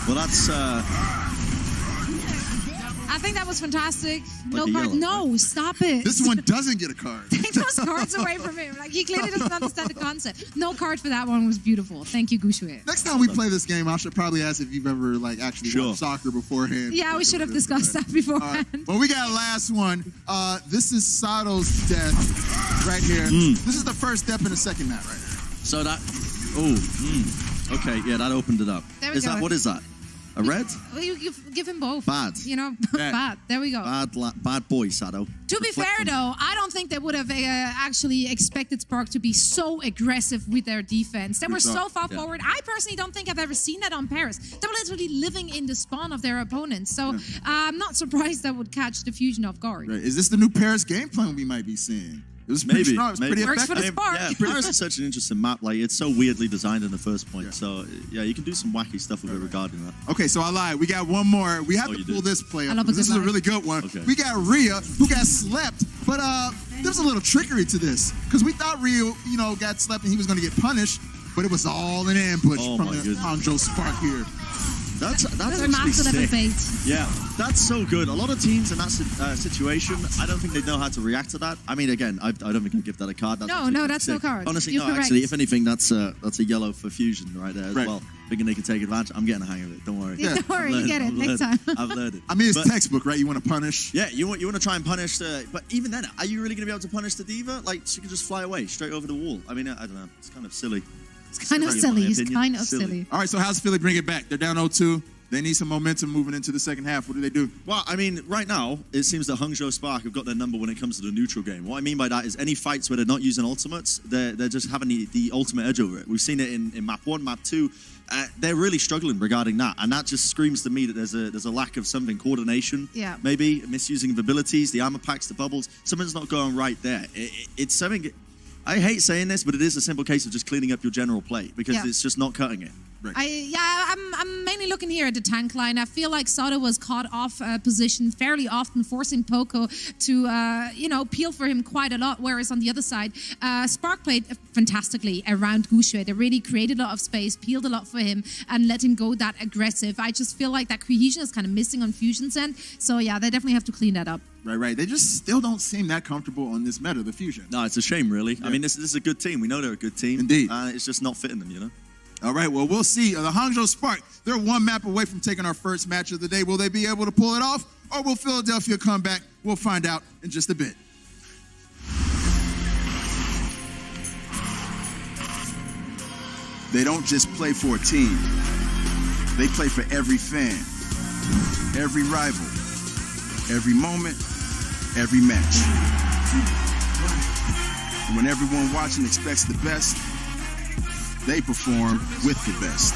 Well, that's. I think that was fantastic. No a card. yellow, No, stop it. This one doesn't get a card. Take those cards away from him. Like, he clearly doesn't understand the concept. No card for that one was beautiful. Thank you, Gushui. Next time we play this game, I should probably ask if you've ever actually watched soccer beforehand. Yeah, we should have discussed that beforehand. Well, we got a last one. This is Sato's death right here. This is the first step in the second mat right here. So that. Okay, yeah, that opened it up. There we go. What is that? A red? Well, you give him both. Bad. Bad. There we go. Bad boy, Sato. To be fair, though, I don't think they would have actually expected Spark to be so aggressive with their defense. They were so far forward. I personally don't think I've ever seen that on Paris. They were literally living in the spawn of their opponents. So I'm not surprised that would catch the Fusion off guard. Right. Is this the new Paris game plan we might be seeing? It was pretty strong. It was pretty Works effective. for the Spark. Yeah, Paris is such an interesting map. Like, it's so weirdly designed in the first point. So, yeah, you can do some wacky stuff with it regarding that. Okay, so I lied. We got one more. We have to you pull do? this play I up. love a This good is a lie. really good one. Okay. We got Rhea, who got slept, but there's a little trickery to this because we thought Rhea, got slept and he was going to get punished, but it was all an ambush Oh, from my the goodness. Hangzhou Spark here. That's This is actually master level sick. bait. Yeah, that's so good. A lot of teams in that situation, I don't think they know how to react to that. I mean, again, I don't think I'd give that a card. That's actually No, that's no sick. card. Honestly, You're no, correct. actually, if anything, that's a yellow for Fusion right there as Right. well. Thinking they can take advantage. I'm getting the hang of it. Don't worry. Don't worry, you get it next time. I've learned it. I mean, it's But- textbook, right? You want to punish. Yeah, you want to try and punish but even then, are you really going to be able to punish the diva? Like, she can just fly away straight over the wall. I mean, I don't know. It's kind of silly. It's kind of In my silly. It's opinion, kind of silly. silly. All right, so how's Philly bring it back? They're down 0-2. They need some momentum moving into the second half. What do they do? Well, I mean, right now, it seems that Hangzhou Spark have got their number when it comes to the neutral game. What I mean by that is any fights where they're not using ultimates, they're just having the ultimate edge over it. We've seen it in map 1, map 2. They're really struggling regarding that, and that just screams to me that there's a lack of something, coordination, maybe misusing of abilities, the armor packs, the bubbles. Something's not going right there. It's something. I hate saying this, but it is a simple case of just cleaning up your general play because it's just not cutting it. Right. I'm mainly looking here at the tank line. I feel like Sato was caught off position fairly often, forcing Poco to, peel for him quite a lot. Whereas on the other side, Spark played fantastically around Guxue. They really created a lot of space, peeled a lot for him, and let him go that aggressive. I just feel like that cohesion is kind of missing on Fusion's end. So yeah, they definitely have to clean that up. Right. They just still don't seem that comfortable on this meta, the Fusion. No, it's a shame, really. Yeah. I mean, this is a good team. We know they're a good team. Indeed. It's just not fitting them, you know? All right, well, we'll see. The Hangzhou Spark, they're one map away from taking our first match of the day. Will they be able to pull it off, or will Philadelphia come back? We'll find out in just a bit. They don't just play for a team. They play for every fan, every rival, every moment, every match. And when everyone watching expects the best, they perform with the best.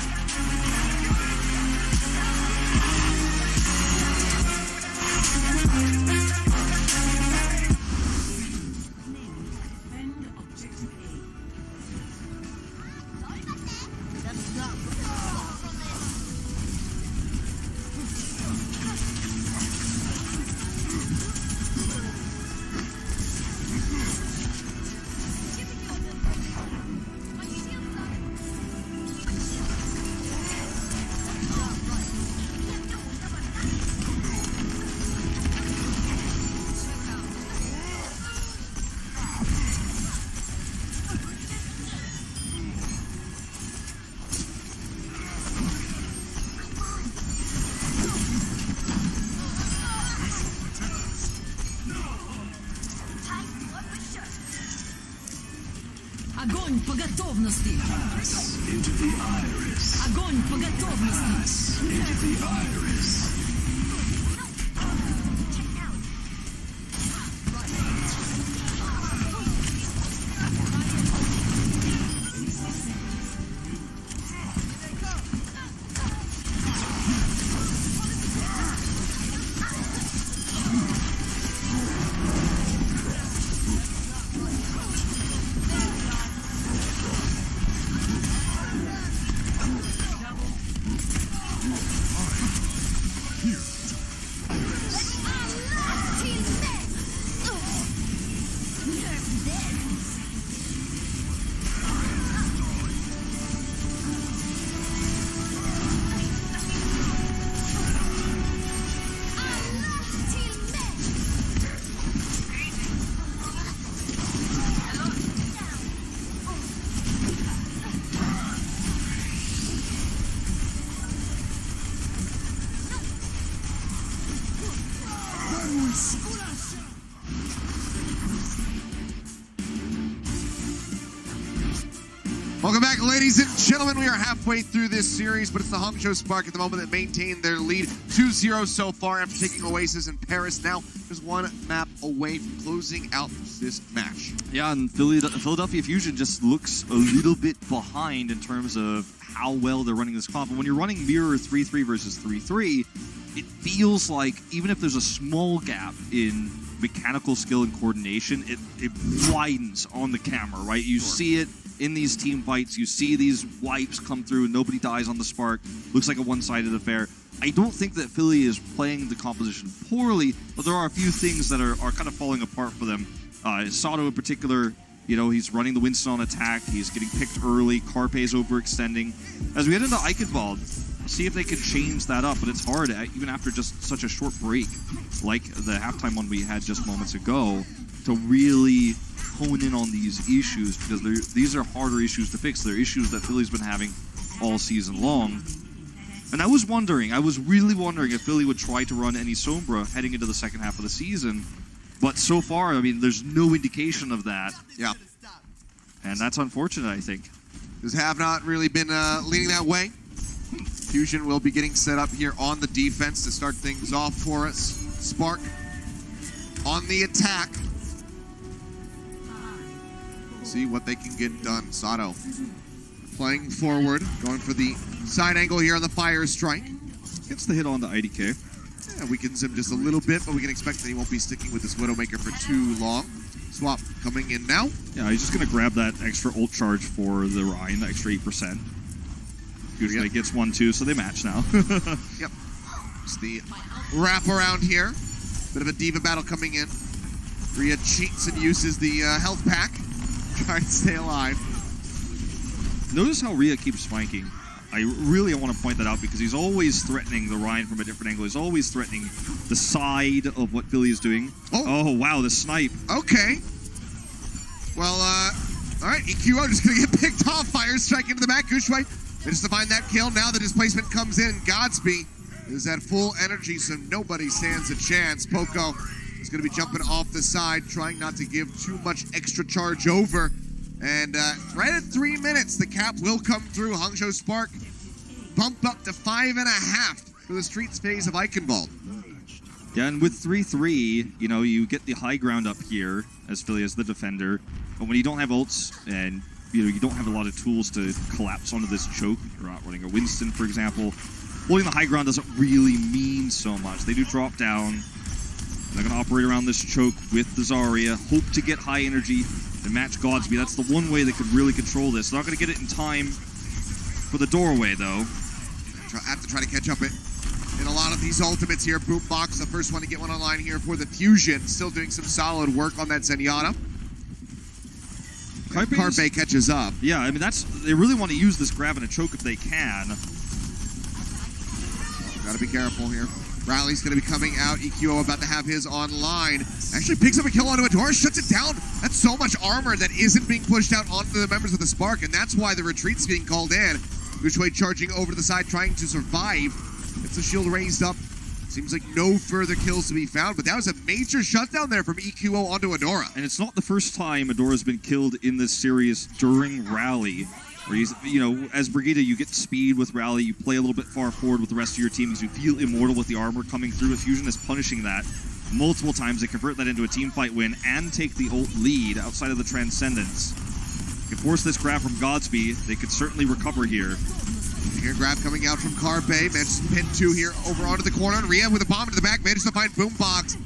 Огонь по готовности. Into the iris. Огонь по готовности. Into the iris. Welcome back, ladies and gentlemen. We are halfway through this series, but it's the Hangzhou Spark at the moment that maintain their lead 2-0 so far after taking Oasis and Paris. Now, just one map away from closing out this match. Yeah, and Philadelphia Fusion just looks a little bit behind in terms of how well they're running this comp. And when you're running mirror 3-3 versus 3-3, it feels like even if there's a small gap in mechanical skill and coordination, it widens on the camera, right? You see it in these team fights, you see these wipes come through, nobody dies on the Spark, looks like a one-sided affair. I don't think that Philly is playing the composition poorly, but there are a few things that are kind of falling apart for them. Sato in particular, he's running the Winston on attack, he's getting picked early, Carpe's overextending. As we head into Eichenwald, see if they can change that up, but it's hard, even after just such a short break, like the halftime one we had just moments ago, to really hone in on these issues, because these are harder issues to fix. They're issues that Philly's been having all season long. And I was really wondering if Philly would try to run any Sombra heading into the second half of the season. But so far, I mean, there's no indication of that. Yeah. And that's unfortunate, I think. Just have not really been leaning that way. Fusion will be getting set up here on the defense to start things off for us. Spark on the attack. See what they can get done. Sato playing forward, going for the side angle here on the fire strike. Gets the hit on the IDK. Yeah, weakens him just a little bit, but we can expect that he won't be sticking with this Widowmaker for too long. Swap coming in now. Yeah, he's just going to grab that extra ult charge for the Ryan, the extra 8%. Usually gets 1-2, so they match now. Yep. It's the wrap around here. Bit of a diva battle coming in. Rhea cheats and uses the health pack. Trying to stay alive. Notice how Rhea keeps spiking. I really want to point that out because he's always threatening the Ryan from a different angle. He's always threatening the side of what Philly is doing. Oh wow, the snipe. Okay. Well, all right, EQO just going to get picked off. Fire strike into the back. Gushway manages to find that kill. Now the displacement comes in. Godspeed is at full energy, so nobody stands a chance. Poco is going to be jumping off the side, trying not to give too much extra charge over. And right at 3 minutes, the cap will come through. Hangzhou Spark bumped up to 5.5 for the Streets phase of Eichenwald. Yeah, and with 3-3, you know, you get the high ground up here as Philly as the defender. But when you don't have ults and, you know, you don't have a lot of tools to collapse onto this choke, you're not running a Winston, for example, holding the high ground doesn't really mean so much. They do drop down. They're going to operate around this choke with the Zarya, hope to get high energy and match Godspeed. That's the one way they could really control this. They're not going to get it in time for the doorway, though. Have to try to catch up it in a lot of these ultimates here. Boombox, the first one to get one online here for the Fusion. Still doing some solid work on that Zenyatta. Carpe catches up. Yeah, I mean, they really want to use this grab and a choke if they can. Gotta be careful here. Riley's going to be coming out. EQO about to have his online. Actually picks up a kill onto Adora, shuts it down. That's so much armor that isn't being pushed out onto the members of the Spark, and that's why the retreat's getting called in. Gushway charging over to the side, trying to survive. Gets the shield raised up. Seems like no further kills to be found, but that was a major shutdown there from EQO onto Adora. And it's not the first time Adora's been killed in this series during Rally. Where he's, you know, as Brigitte, you get speed with Rally, you play a little bit far forward with the rest of your team because you feel immortal with the armor coming through. With Fusion is punishing that multiple times. They convert that into a team fight win and take the ult lead outside of the Transcendence. If you force this grab from Godspeed, they could certainly recover here. Here, grab coming out from Carpe. Manages to pin 2 here over onto the corner. And Rhea with a bomb to the back. Manages to find Boombox.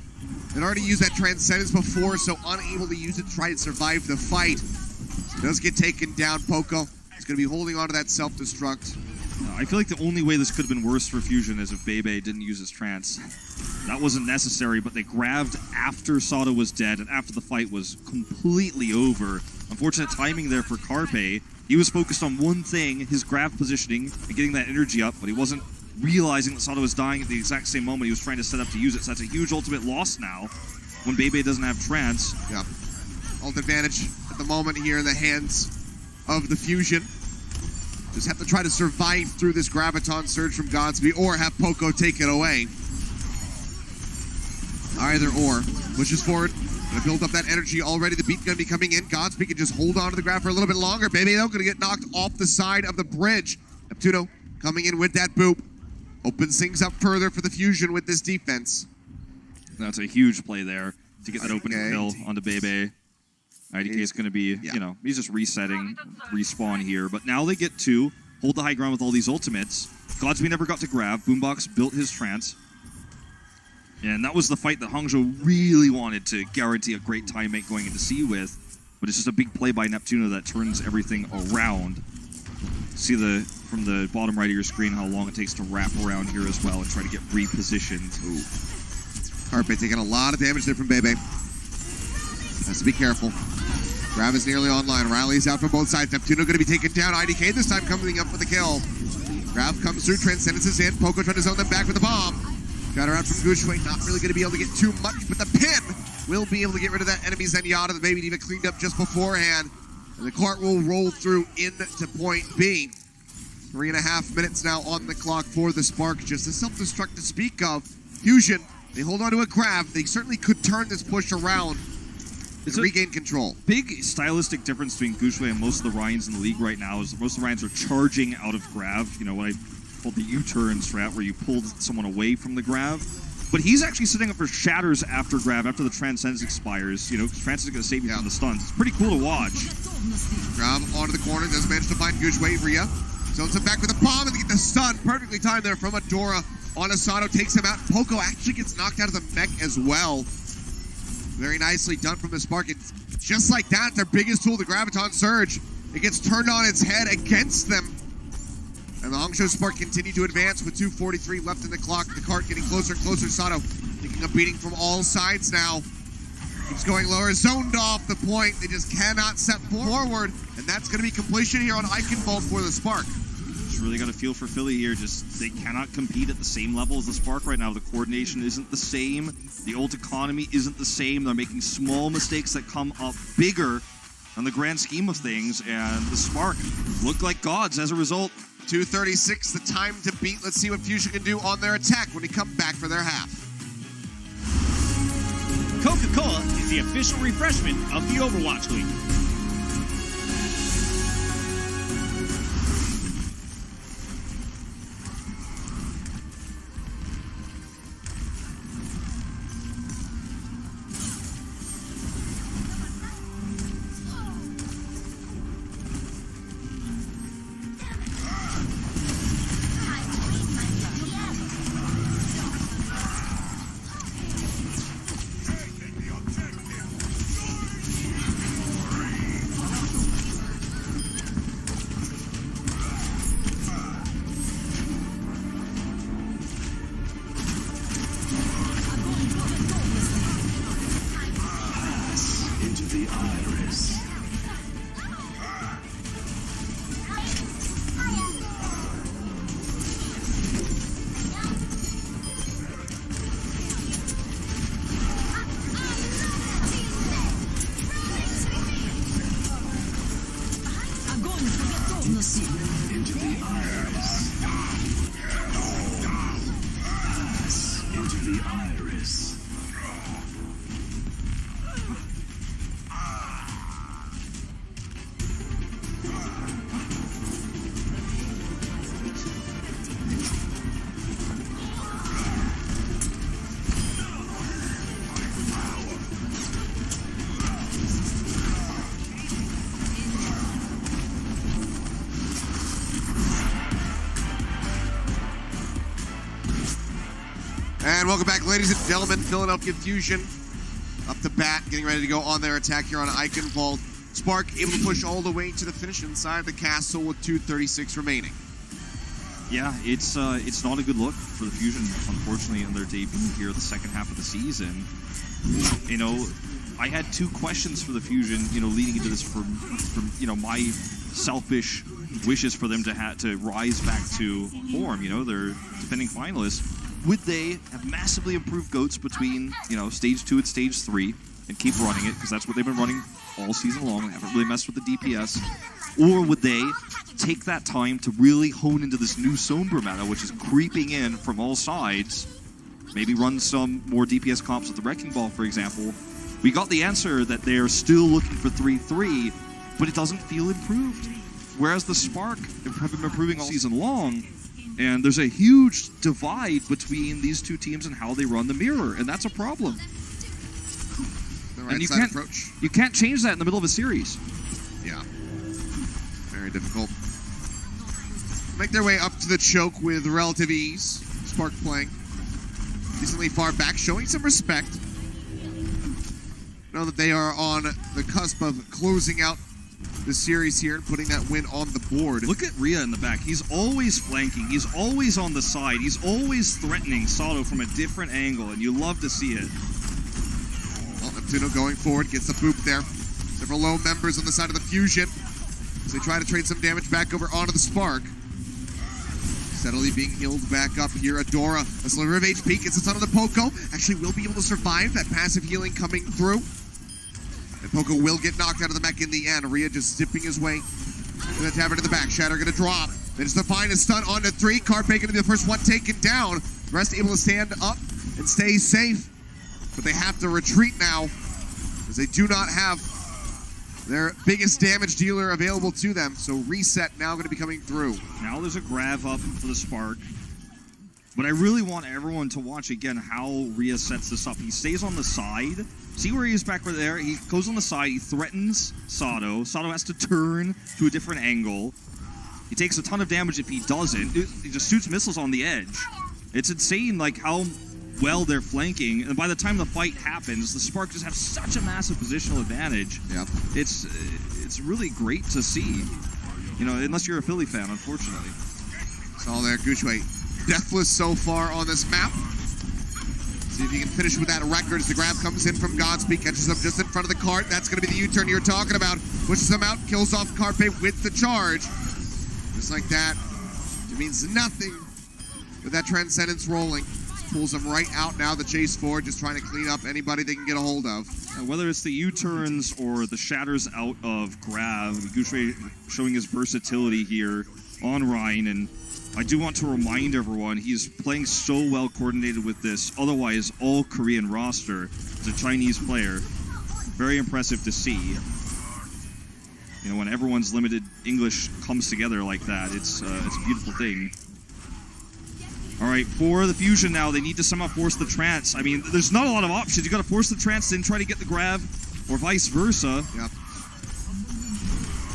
Had already used that Transcendence before, so unable to use it to try to survive the fight. So does get taken down. Poco is going to be holding on to that self-destruct. I feel like the only way this could have been worse for Fusion is if Bebe didn't use his trance. That wasn't necessary, but they grabbed after Sato was dead and after the fight was completely over. Unfortunate timing there for Carpe. He was focused on one thing, his grab positioning and getting that energy up, but he wasn't realizing that Sato was dying at the exact same moment he was trying to set up to use it. So that's a huge ultimate loss now when Bebe doesn't have trance. Yeah. Ult advantage at the moment here in the hands of the Fusion. Just have to try to survive through this Graviton surge from Godspeed or have Poco take it away. Either or. Pushes forward. Gonna build up that energy already. The beat gonna be coming in. Godspeed can just hold on to the grab for a little bit longer. Bebe, though, gonna get knocked off the side of the bridge. Neptuno coming in with that boop. Opens things up further for the Fusion with this defense. That's a huge play there to get that opening kill onto Bebe. IDK is going to be, you know, he's just resetting, respawn here. But now they get to hold the high ground with all these ultimates. Godspeed never got to grab. Boombox built his trance. And that was the fight that Hangzhou really wanted to guarantee a great teammate going into C with. But it's just a big play by Neptuno that turns everything around. See from the bottom right of your screen how long it takes to wrap around here as well and try to get repositioned. Ooh. Carpe taking a lot of damage there from Bebe. Has to be careful. Grab is nearly online. Riley's out from both sides. Neptuno going to be taken down. IDK this time coming up for the kill. Grab comes through. Transcendence is in. Poco trying to zone them back with the bomb. Got her out from Gushway. Not really going to be able to get too much, but the pin will be able to get rid of that enemy Zenyatta. The Baby Diva cleaned up just beforehand. And the cart will roll through into point B. 3.5 minutes now on the clock for the Spark. Just a self-destruct to speak of. Fusion, they hold on to a grab. They certainly could turn this push around. It's regain control. Big stylistic difference between Gushway and most of the Ryans in the league right now is most of the Ryans are charging out of grab. You know, when I called the U-turn strat, where you pulled someone away from the grab. But he's actually setting up for shatters after grab, after the Transcendence expires. You know, Transcendence is going to save you from the stuns. It's pretty cool to watch. Grab onto the corner, does manage to find Gujway. Rhea zones him back with a bomb and get the stun. Perfectly timed there from Adora on Asano, takes him out. Poco actually gets knocked out of the mech as well. Very nicely done from the Spark. It's just like that, their biggest tool, the Graviton Surge. It gets turned on its head against them. And the Hangzhou Spark continue to advance with 2:43 left in the clock. The cart getting closer and closer. Sato taking a beating from all sides now. Keeps going lower, zoned off the point. They just cannot step forward. And that's going to be completion here on Eichenwald for the Spark. Just really got to feel for Philly here. Just they cannot compete at the same level as the Spark right now. The coordination isn't the same. The ult economy isn't the same. They're making small mistakes that come up bigger on the grand scheme of things. And the Spark look like gods as a result. 2:36, the time to beat. Let's see what Fusion can do on their attack when we come back for their half. Coca-Cola is the official refreshment of the Overwatch League. Into the iris. Огонь по готовности. Into the iris. Into the iris. And welcome back, ladies and gentlemen. Philadelphia Fusion up to bat, getting ready to go on their attack here on Eichenwald. Spark able to push all the way to the finish inside the castle with 2:36 remaining. Yeah, it's not a good look for the Fusion, unfortunately, in their debut here the second half of the season. You know, I had two questions for the Fusion, you know, leading into this from you know, my selfish wishes for them to rise back to form. You know, they're defending finalists. Would they have massively improved GOATs between, you know, stage 2 and stage 3 and keep running it, because that's what they've been running all season long. They haven't really messed with the DPS. Or would they take that time to really hone into this new Sombra meta, which is creeping in from all sides, maybe run some more DPS comps with the Wrecking Ball, for example? We got the answer that they're still looking for 3-3, but it doesn't feel improved. Whereas the Spark have been improving all season long, and there's a huge divide between these two teams and how they run the mirror, and that's a problem. The right And side approach. you can't change that in the middle of a series. Yeah. Very difficult. Make their way up to the choke with relative ease. Spark playing decently far back, showing some respect. Know that they are on the cusp of closing out the series here and putting that win on the board. Look at Rhea in the back. He's always flanking. He's always on the side. He's always threatening Sato from a different angle, and you love to see it. Well, Neptuno going forward, gets the boop there. Several low members on the side of the Fusion as they try to trade some damage back over onto the Spark. Steadily being healed back up here. Adora, a sliver of HP, gets a ton of the Poco. Actually will be able to survive that passive healing coming through. And Poco will get knocked out of the mech in the end. Rhea just zipping his way to the tavern in the back. Shatter gonna drop. Then it's the find a stun onto 3. Carpe gonna be the first one taken down. The rest able to stand up and stay safe. But they have to retreat now, as they do not have their biggest damage dealer available to them. So reset now going to be coming through. Now there's a grab up for the Spark. But I really want everyone to watch again how Rhea sets this up. He stays on the side. See where he is back right there? He goes on the side. He threatens Sato. Sato has to turn to a different angle. He takes a ton of damage if he doesn't. He just shoots missiles on the edge. It's insane like how well they're flanking. And by the time the fight happens, the Spark just have such a massive positional advantage. Yep. It's really great to see. You know, unless you're a Philly fan, unfortunately. It's all there. Gushue deathless so far on this map. See if he can finish with that record as the grab comes in from Godspeed, catches him just in front of the cart. That's going to be the U-turn you're talking about. Pushes him out, kills off Carpe with the charge. Just like that. It means nothing with that Transcendence rolling. Pulls him right out now, the chase forward, just trying to clean up anybody they can get a hold of. Whether it's the U-turns or the shatters out of grab, Gushue showing his versatility here on Ryan, and I do want to remind everyone he's playing so well coordinated with this otherwise all Korean roster. As a Chinese player, very impressive to see. You know, when everyone's limited English comes together like that, it's a beautiful thing. All right, for the Fusion now, they need to somehow force the trance. I mean, there's not a lot of options. You got to force the trance, then try to get the grab, or vice versa. Yep.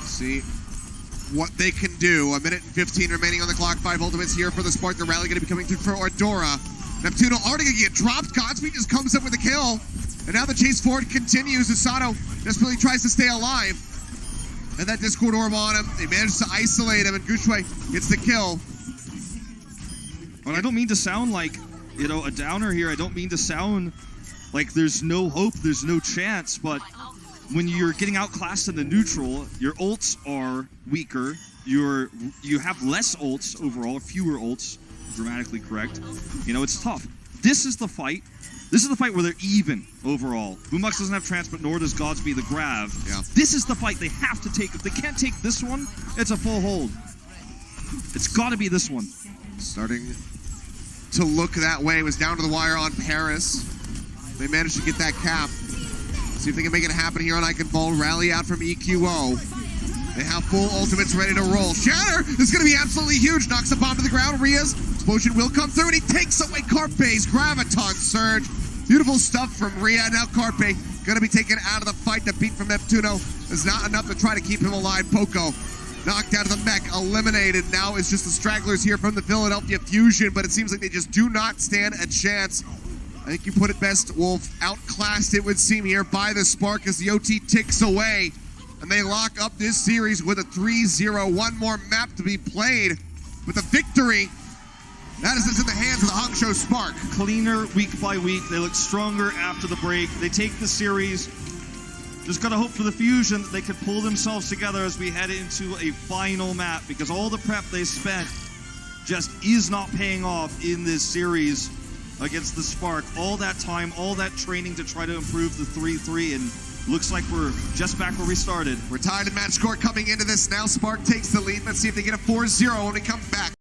See what they can do. A minute and 15 remaining on the clock. 5 ultimates here for the Spark. The rally going to be coming through for Ordora. Neptuno already going to get dropped. Godspeed just comes up with a kill. And now the chase forward continues. Sato desperately tries to stay alive. And that Discord orb on him. They manage to isolate him, and Gushue gets the kill. And I don't mean to sound like, you know, a downer here. I don't mean to sound like there's no hope, there's no chance, but when you're getting outclassed in the neutral, your ults are weaker. You have less ults overall, fewer ults, grammatically correct. You know, it's tough. This is the fight. This is the fight where they're even overall. Boombox doesn't have trance, but nor does Godspeed the grab. Yeah. This is the fight they have to take. If they can't take this one, it's a full hold. It's got to be this one. Starting to look that way. It was down to the wire on Paris. They managed to get that cap. See if they can make it happen here on Iconfall. Rally out from EQO. They have full ultimates ready to roll. Shatter is going to be absolutely huge. Knocks the bomb to the ground. Rhea's explosion will come through, and he takes away Carpe's Graviton Surge. Beautiful stuff from Rhea. Now Carpe going to be taken out of the fight. The beat from Neptuno is not enough to try to keep him alive. Poco knocked out of the mech, eliminated. Now it's just the stragglers here from the Philadelphia Fusion, but it seems like they just do not stand a chance. I think you put it best, Wolf. Outclassed, it would seem, here by the Spark as the OT ticks away. And they lock up this series with a 3-0. One more map to be played. With a victory, that is in the hands of the Hangzhou Spark. Cleaner week by week. They look stronger after the break. They take the series. Just got to hope for the Fusion that they could pull themselves together as we head into a final map, because all the prep they spent just is not paying off in this series against the Spark. All that time, all that training to try to improve the 3-3, and looks like we're just back where we started. We're tied in match score coming into this now. Spark takes the lead. Let's see if they get a 4-0 when we come back.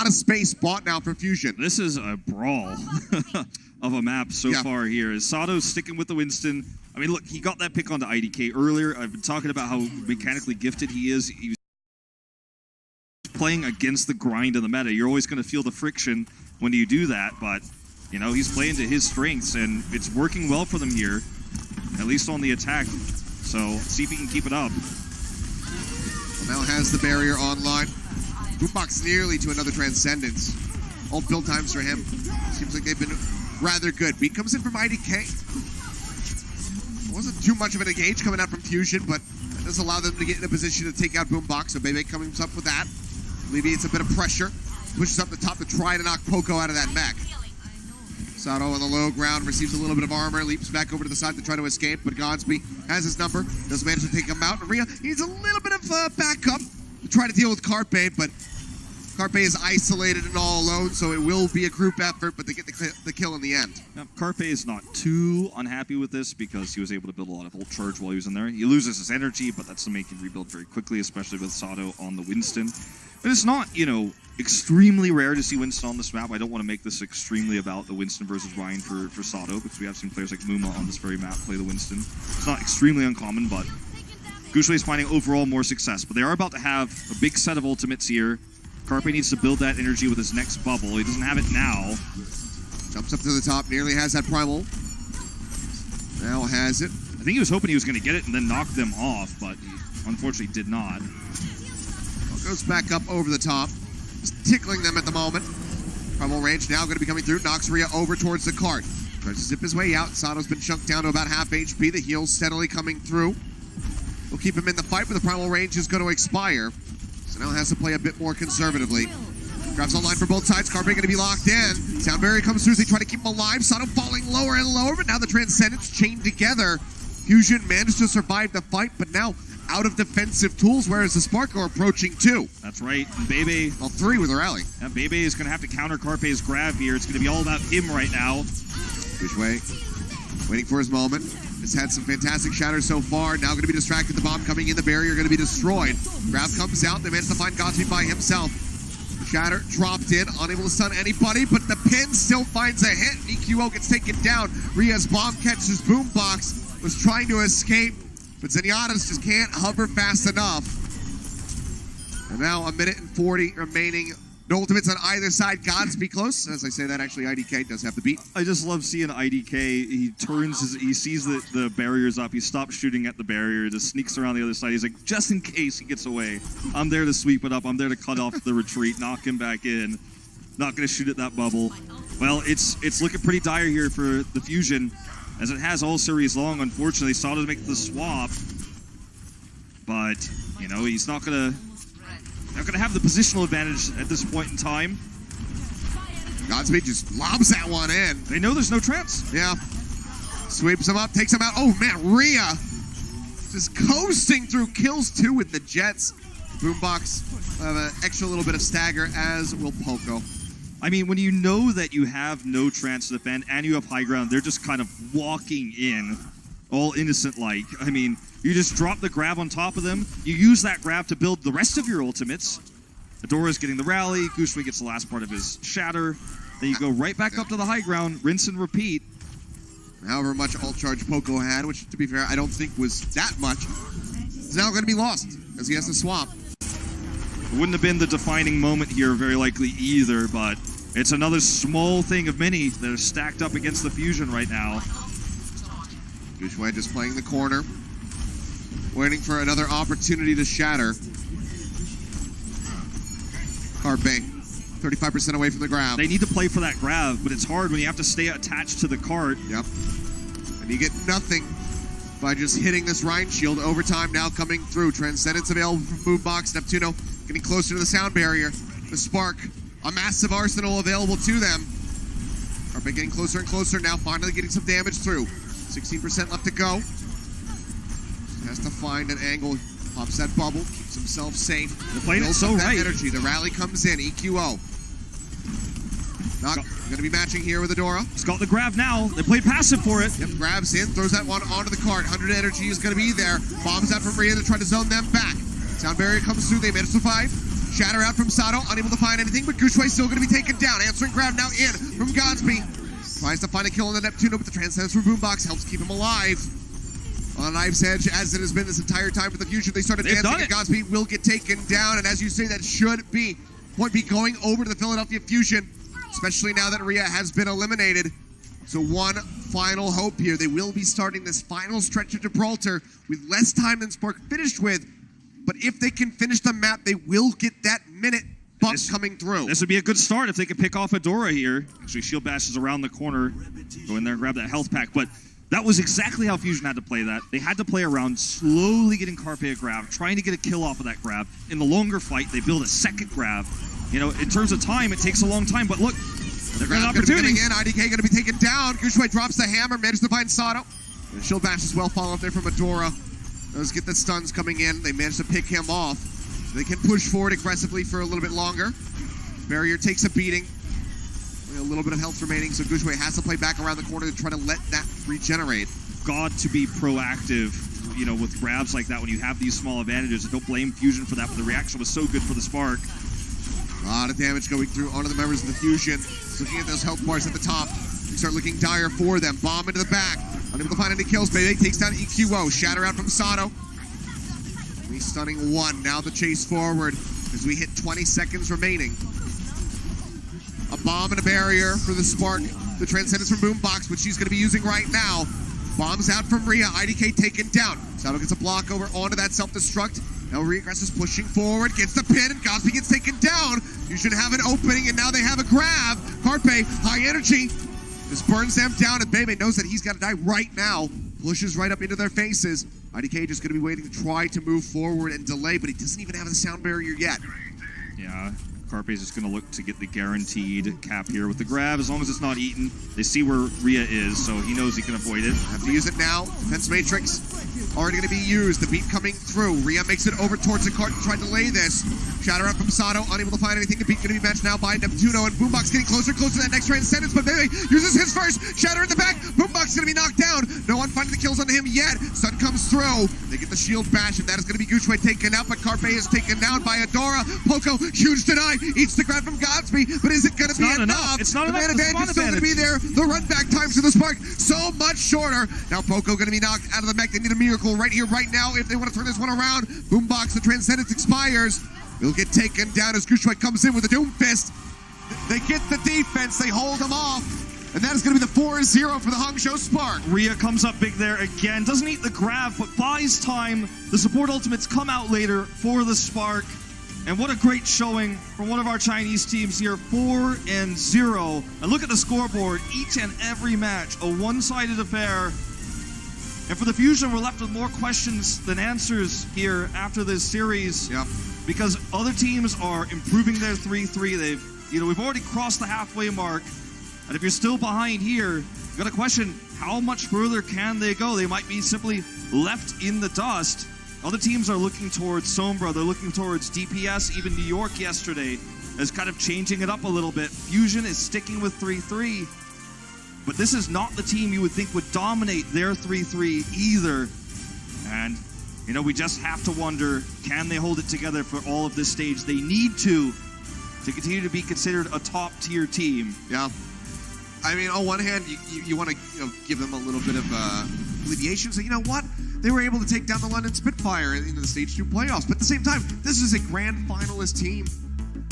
lot of space bought now for Fusion. This is a brawl of a map so far here. As Sato's sticking with the Winston. I mean, look, he got that pick onto IDK earlier. I've been talking about how mechanically gifted he is. He's playing against the grind of the meta. You're always going to feel the friction when you do that, but, you know, he's playing to his strengths, and it's working well for them here, at least on the attack. So, see if he can keep it up. Well, now has the barrier online. Boombox nearly to another Transcendence. All build times for him. Seems like they've been rather good. Beat comes in from IDK. It wasn't too much of an engage coming out from Fusion, but it does allow them to get in a position to take out Boombox. So Bebe comes up with that. Alleviates a bit of pressure. Pushes up the top to try to knock Poco out of that mech. Sato on the low ground receives a little bit of armor, leaps back over to the side to try to escape, but Godsby has his number, does manage to take him out. And Rhea needs a little bit of backup to try to deal with Carpe, but Carpe is isolated and all alone, so it will be a group effort, but they get the kill in the end. Now, Carpe is not too unhappy with this because he was able to build a lot of ult charge while he was in there. He loses his energy, but that's to make him rebuild very quickly, especially with Sato on the Winston. But it's not, you know, extremely rare to see Winston on this map. I don't want to make this extremely about the Winston versus Ryan for Sato, because we have seen players like Muma on this very map play the Winston. It's not extremely uncommon, but Guxue is finding overall more success. But they are about to have a big set of ultimates here. Carpe needs to build that energy with his next bubble. He doesn't have it now. Jumps up to the top, nearly has that primal. Now has it. I think he was hoping he was going to get it and then knock them off, but he unfortunately did not. Goes back up over the top. Just tickling them at the moment. Primal range now going to be coming through. Knocks Rhea over towards the cart. Tries to zip his way out. Sato's been chunked down to about half HP. The heal's steadily coming through. We'll keep him in the fight, but the primal range is going to expire. So now has to play a bit more conservatively. Grabs online for both sides. Carpe going to be locked in. Soundberry comes through as they try to keep him alive. Sato falling lower and lower, but now the Transcendence chained together. Fusion managed to survive the fight, but now out of defensive tools, whereas the Spark are approaching 2. That's right. And Bebe... Well, 3 with a rally. Yeah, Bebe is going to have to counter Carpe's grab here. It's going to be all about him right now. Guxue waiting for his moment. Has had some fantastic shatters so far. Now going to be distracted. The bomb coming in. The barrier going to be destroyed. Grab comes out. They managed to find Godsby by himself. Shatter dropped in. Unable to stun anybody, but the pin still finds a hit. EQO gets taken down. Rhea's bomb catches Boombox. Was trying to escape, but Zenyatta's just can't hover fast enough. And now 1 minute and 40 remaining. No ultimates on either side. Godsby close. As I say that, actually, IDK does have the beat. I just love seeing IDK. He turns, he sees the barriers up. He stops shooting at the barrier, just sneaks around the other side. He's like, just in case he gets away, I'm there to sweep it up. I'm there to cut off the retreat, knock him back in. Not going to shoot at that bubble. Well, it's looking pretty dire here for the Fusion, as it has all series long. Unfortunately, Sato to make the swap, but you know he's not gonna have the positional advantage at this point in time. Godspeed just lobs that one in. They know there's no trance. Yeah, sweeps him up, takes him out. Oh man, Rhea just coasting through, kills 2 with the Jets. Boombox will have an extra little bit of stagger, as will Poco. I mean, when you know that you have no trance to defend and you have high ground, they're just kind of walking in, all innocent-like. I mean, you just drop the grab on top of them. You use that grab to build the rest of your ultimates. Adora's getting the rally. Guxue gets the last part of his shatter. Then you go right back up to the high ground, rinse and repeat. However much ult charge Poco had, which, to be fair, I don't think was that much, is now going to be lost, as he has to swap. It wouldn't have been the defining moment here, very likely either, but it's another small thing of many that are stacked up against the Fusion right now. Guxue just playing the corner, waiting for another opportunity to shatter. Carpe, 35% away from the grab. They need to play for that grab, but it's hard when you have to stay attached to the cart. Yep. And you get nothing by just hitting this Rhine shield. Overtime now coming through. Transcendence available from Boombox. Neptuno getting closer to the sound barrier. The Spark, a massive arsenal available to them. Carpe getting closer and closer now, finally getting some damage through. 16% left to go. Has to find an angle. Pops that bubble, keeps himself safe. They're playing it so right. Energy. The rally comes in. EQO. Not going to be matching here with Adora. He's got the grab now. They played passive for it. Yep, grabs in, throws that one onto the cart. 100 energy is going to be there. Bombs out from Rhea to try to zone them back. Sound barrier comes through. They manage to survive. Shatter out from Sato, unable to find anything, but Gushway still going to be taken down. Answering grab now in from Godsby. Tries to find a kill on the Neptuno, but the Transcendence from Boombox helps keep him alive. On a knife's edge, as it has been this entire time for the Fusion, they started dancing, and Godsby will get taken down. And as you say, that should be going over to the Philadelphia Fusion, especially now that Rhea has been eliminated. So one final hope here. They will be starting this final stretch of Gibraltar with less time than Spark finished with. But if they can finish the map, they will get that minute buck coming through. This would be a good start if they could pick off Adora here. Actually, Shield Bash is around the corner. Go in there and grab that health pack. But that was exactly how Fusion had to play that. They had to play around slowly getting Carpe a grab, trying to get a kill off of that grab. In the longer fight, they build a second grab. You know, in terms of time, it takes a long time. But look, they've got an opportunity. In. IDK going to be taken down. Gushway drops the hammer, manages to find Sato. And Shield Bash as well, follow up there from Adora. Those get the stuns coming in. They manage to pick him off. So they can push forward aggressively for a little bit longer. Barrier takes a beating. Only a little bit of health remaining, so Gushway has to play back around the corner to try to let that regenerate. Got to be proactive, you know, with grabs like that when you have these small advantages. Don't blame Fusion for that, but the reaction was so good for the Spark. A lot of damage going through onto the members of the Fusion. Looking at those health bars at the top, they start looking dire for them. Bomb into the back. Unable to find any kills. Bebe takes down EQO. Shatter out from Sato. He's stunning one. Now the chase forward as we hit 20 seconds remaining. A bomb and a barrier for the Spark. The Transcendence from Boombox, which she's going to be using right now. Bombs out from Rhea. IDK taken down. Sato gets a block over onto that self-destruct. Now Regress is pushing forward, gets the pin, and Godsby gets taken down. You should have an opening, and now they have a grab. Carpe, high energy. Just burns them down, and Bebe knows that he's got to die right now. Pushes right up into their faces. IDK just going to be waiting to try to move forward and delay, but he doesn't even have the sound barrier yet. Yeah, Carpe's just going to look to get the guaranteed cap here with the grab. As long as it's not eaten, they see where Rhea is, so he knows he can avoid it. Have to use it now. Defense Matrix already going to be used. The beat coming through. Rhea makes it over towards the cart to try to delay this. Shatter out from Sato, unable to find anything. The beat going to be matched now by Neptuno, and Boombox getting closer to that next Transcendence, but Bebe uses his first. Shatter in the back. Boombox is going to be knocked down. No one finding the kills on him yet. Sun comes through. They get the shield bash, and that is going to be Gushway taken out, but Carpe is taken down by Adora. Poco, huge deny, eats the grab from Godsby, but is it going to be enough? It's not the enough. man advantage is still going to be there. The run back times for the Spark so much shorter. Now Poco going to be knocked out of the mech. They need a miracle right here, right now, if they want to turn this one around. Boombox, the Transcendence expires. He'll get taken down as Gushway comes in with a Doom Fist. They get the defense. They hold him off. And that is going to be the 4-0 for the Hangzhou Spark. Rhea comes up big there again. Doesn't eat the grab, but buys time. The support ultimates come out later for the Spark. And what a great showing from one of our Chinese teams here, 4-0. And look at the scoreboard. Each and every match, a one-sided affair. And for the Fusion, we're left with more questions than answers here after this series. Yep. Because other teams are improving their 3-3. We've already crossed the halfway mark. And if you're still behind here, you've got to question how much further can they go? They might be simply left in the dust. Other teams are looking towards Sombra. They're looking towards DPS. Even New York yesterday is kind of changing it up a little bit. Fusion is sticking with 3-3. But this is not the team you would think would dominate their 3-3 either. And, we just have to wonder, can they hold it together for all of this stage? They need to continue to be considered a top-tier team. Yeah. I mean, on one hand, you want to give them a little bit of alleviation. So, you know what? They were able to take down the London Spitfire in the Stage 2 playoffs. But at the same time, this is a grand finalist team.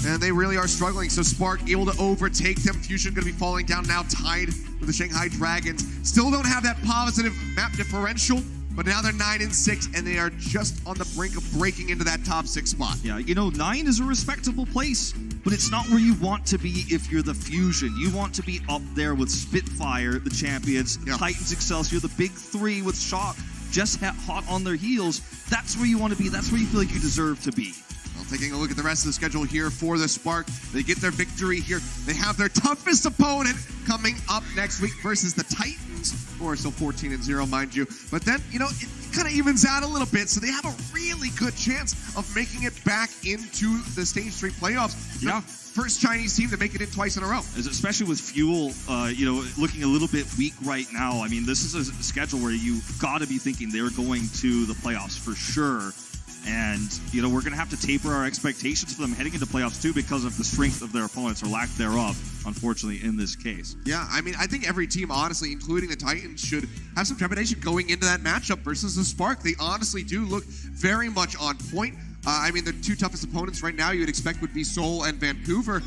And they really are struggling. So Spark able to overtake them. Fusion going to be falling down now, tied with the Shanghai Dragons. Still don't have that positive map differential. But now they're 9-6, and they are just on the brink of breaking into that top 6 spot. Yeah, 9 is a respectable place, but it's not where you want to be if you're the Fusion. You want to be up there with Spitfire, the champions, Titans, Excelsior, the big 3 with Shock just hot on their heels. That's where you want to be. That's where you feel like you deserve to be. Well, taking a look at the rest of the schedule here for the Spark, they get their victory here. They have their toughest opponent coming up next week versus the Titans, who are still 14-0, mind you. But then, it kind of evens out a little bit, so they have a really good chance of making it back into the Stage 3 playoffs. Yeah. First Chinese team to make it in twice in a row. Especially with Fuel, looking a little bit weak right now. I mean, this is a schedule where you got to be thinking they're going to the playoffs for sure. And, you know, we're going to have to taper our expectations for them heading into playoffs, too, because of the strength of their opponents, or lack thereof, unfortunately, in this case. Yeah, I mean, I think every team, honestly, including the Titans, should have some trepidation going into that matchup versus the Spark. They honestly do look very much on point. I mean, the two toughest opponents right now you would expect would be Seoul and Vancouver.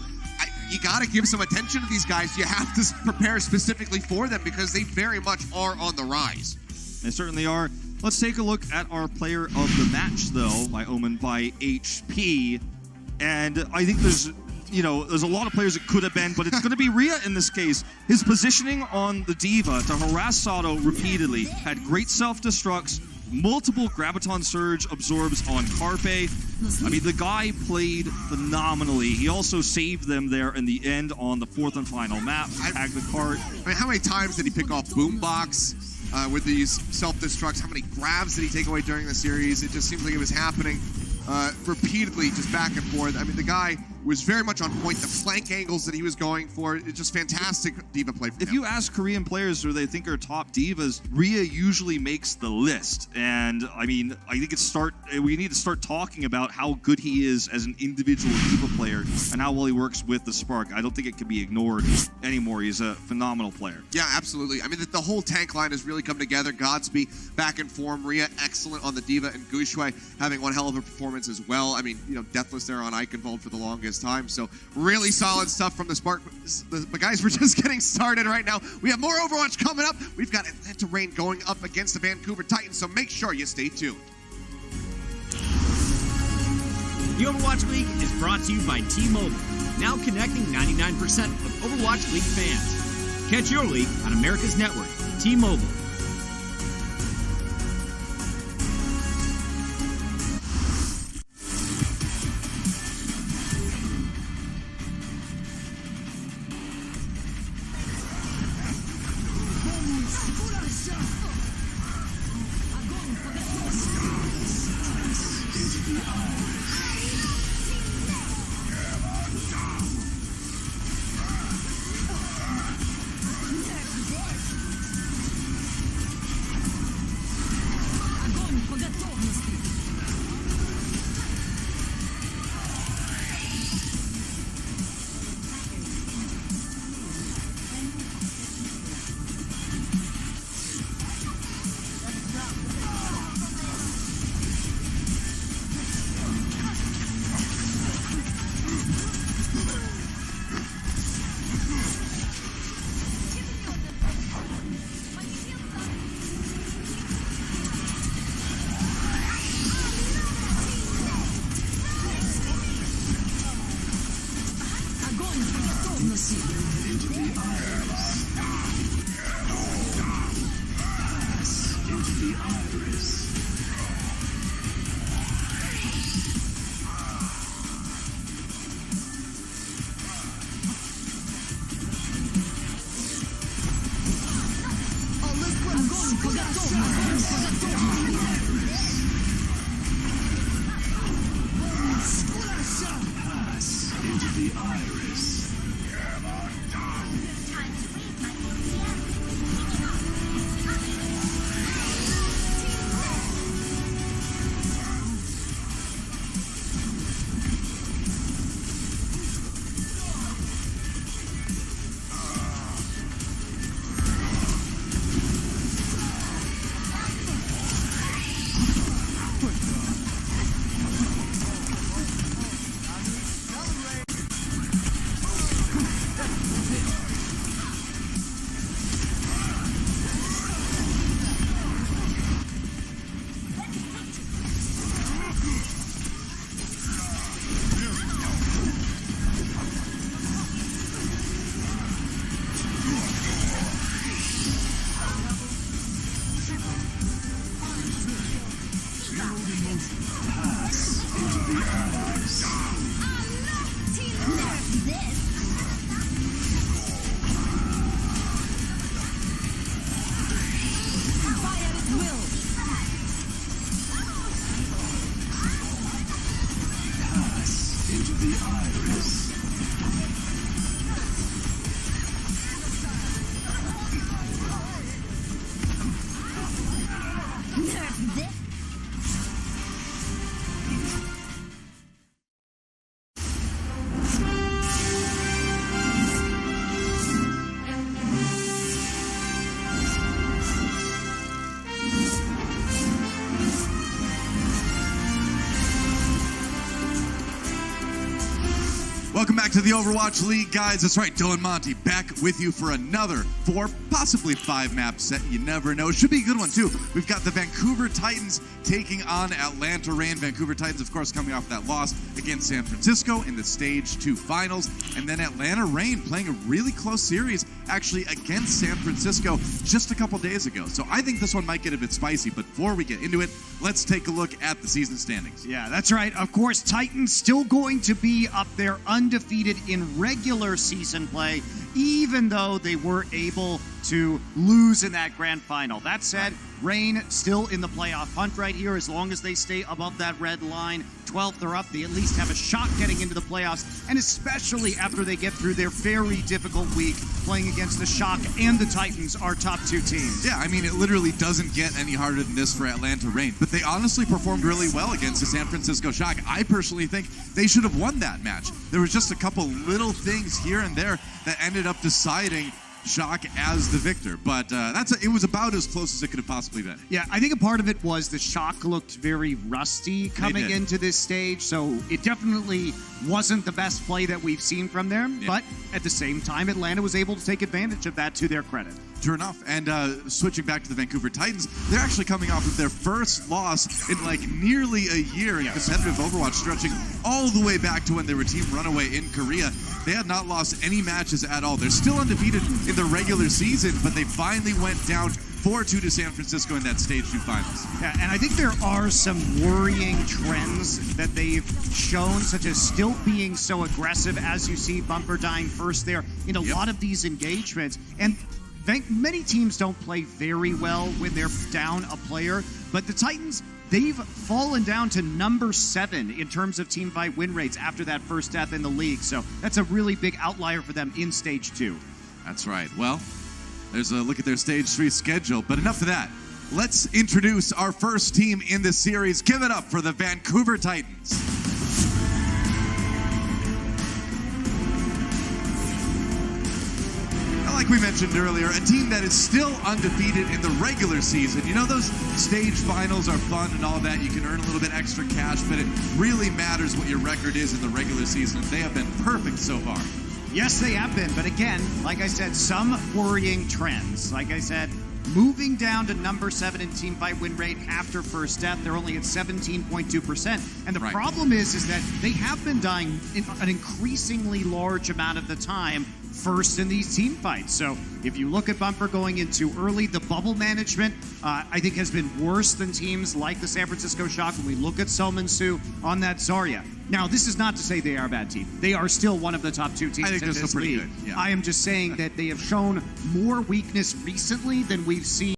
You got to give some attention to these guys. You have to prepare specifically for them because they very much are on the rise. They certainly are. Let's take a look at our player of the match, though, by Omen by HP. And I think there's a lot of players it could have been, but it's going to be Rhea in this case. His positioning on the Diva to harass Sato repeatedly had great self-destructs, multiple Graviton Surge absorbs on Carpe. I mean, the guy played phenomenally. He also saved them there in the end on the fourth and final map. Tagged the cart. I mean, how many times did he pick off Boombox with these self-destructs? How many grabs did he take away during the series? It just seems like it was happening repeatedly, just back and forth. I mean, the guy was very much on point. The flank angles that he was going for, it's just fantastic Diva play from him. If you ask Korean players who they think are top divas, Rhea usually makes the list. And I mean, I think we need to start talking about how good he is as an individual Diva player and how well he works with the Spark. I don't think it can be ignored anymore. He's a phenomenal player. Yeah, absolutely. I mean, the whole tank line has really come together. Godsby back in form. Rhea excellent on the Diva, and Guishui having one hell of a performance as well. I mean, Deathless there on Eichenwald for the longest time. So really solid stuff from the Spark. The guys, we're just getting started right now. We have more Overwatch coming up. We've got Atlanta Reign going up against the Vancouver Titans, so make sure you stay tuned. The Overwatch League is brought to you by T-Mobile, now connecting 99% of Overwatch League fans. Catch your league on America's network, T-Mobile. Welcome back to the Overwatch League, guys. That's right, Dylan Monty back with you for another 4, possibly 5 map set. You never know. Should be a good one, too. We've got the Vancouver Titans taking on Atlanta Reign. Vancouver Titans, of course, coming off that loss against San Francisco in the Stage 2 finals. And then Atlanta Reign playing a really close series, actually, against San Francisco just a couple days ago. So I think this one might get a bit spicy. But before we get into it, let's take a look at the season standings. Yeah, that's right. Of course, Titans still going to be up there undefeated in regular season play, even though they were able to lose in that grand final. That said, Reign still in the playoff hunt right here. As long as they stay above that red line, 12th or up, they at least have a shot getting into the playoffs, and especially after they get through their very difficult week playing against the Shock and the Titans, our top 2 teams. Yeah, I mean, it literally doesn't get any harder than this for Atlanta Reign, but they honestly performed really well against the San Francisco Shock. I personally think they should have won that match. There was just a couple little things here and there that ended up deciding Shock as the victor, but it was about as close as it could have possibly been. Yeah, I think a part of it was the Shock looked very rusty coming into this stage, so it definitely wasn't the best play that we've seen from them, but at the same time, Atlanta was able to take advantage of that to their credit. Sure enough, and switching back to the Vancouver Titans, they're actually coming off of their first loss in like nearly a year in competitive Overwatch, stretching all the way back to when they were Team Runaway in Korea. They had not lost any matches at all. They're still undefeated in the regular season, but they finally went down 4-2 to San Francisco in that Stage 2 finals. Yeah, and I think there are some worrying trends that they've shown, such as still being so aggressive, as you see Bumper dying first there in a lot of these engagements. And many teams don't play very well when they're down a player, but the Titans, they've fallen down to number 7 in terms of team fight win rates after that first death in the league. So that's a really big outlier for them in Stage 2. That's right. Well, there's a look at their Stage 3 schedule, but enough of that. Let's introduce our first team in this series. Give it up for the Vancouver Titans. Like we mentioned earlier, a team that is still undefeated in the regular season. You know, those stage finals are fun and all that. You can earn a little bit extra cash, but it really matters what your record is in the regular season. They have been perfect so far. Yes, they have been. But again, like I said, some worrying trends. Like I said, moving down to number 7 in team fight win rate after first death. They're only at 17.2%. And the problem is that they have been dying in an increasingly large amount of the time first in these team fights. So if you look at Bumper going in too early, the bubble management, I think, has been worse than teams like the San Francisco Shock when we look at Solmansu on that Zarya. Now, this is not to say they are a bad team. They are still one of the top 2 teams in this league. Good. Yeah. I am just saying that they have shown more weakness recently than we've seen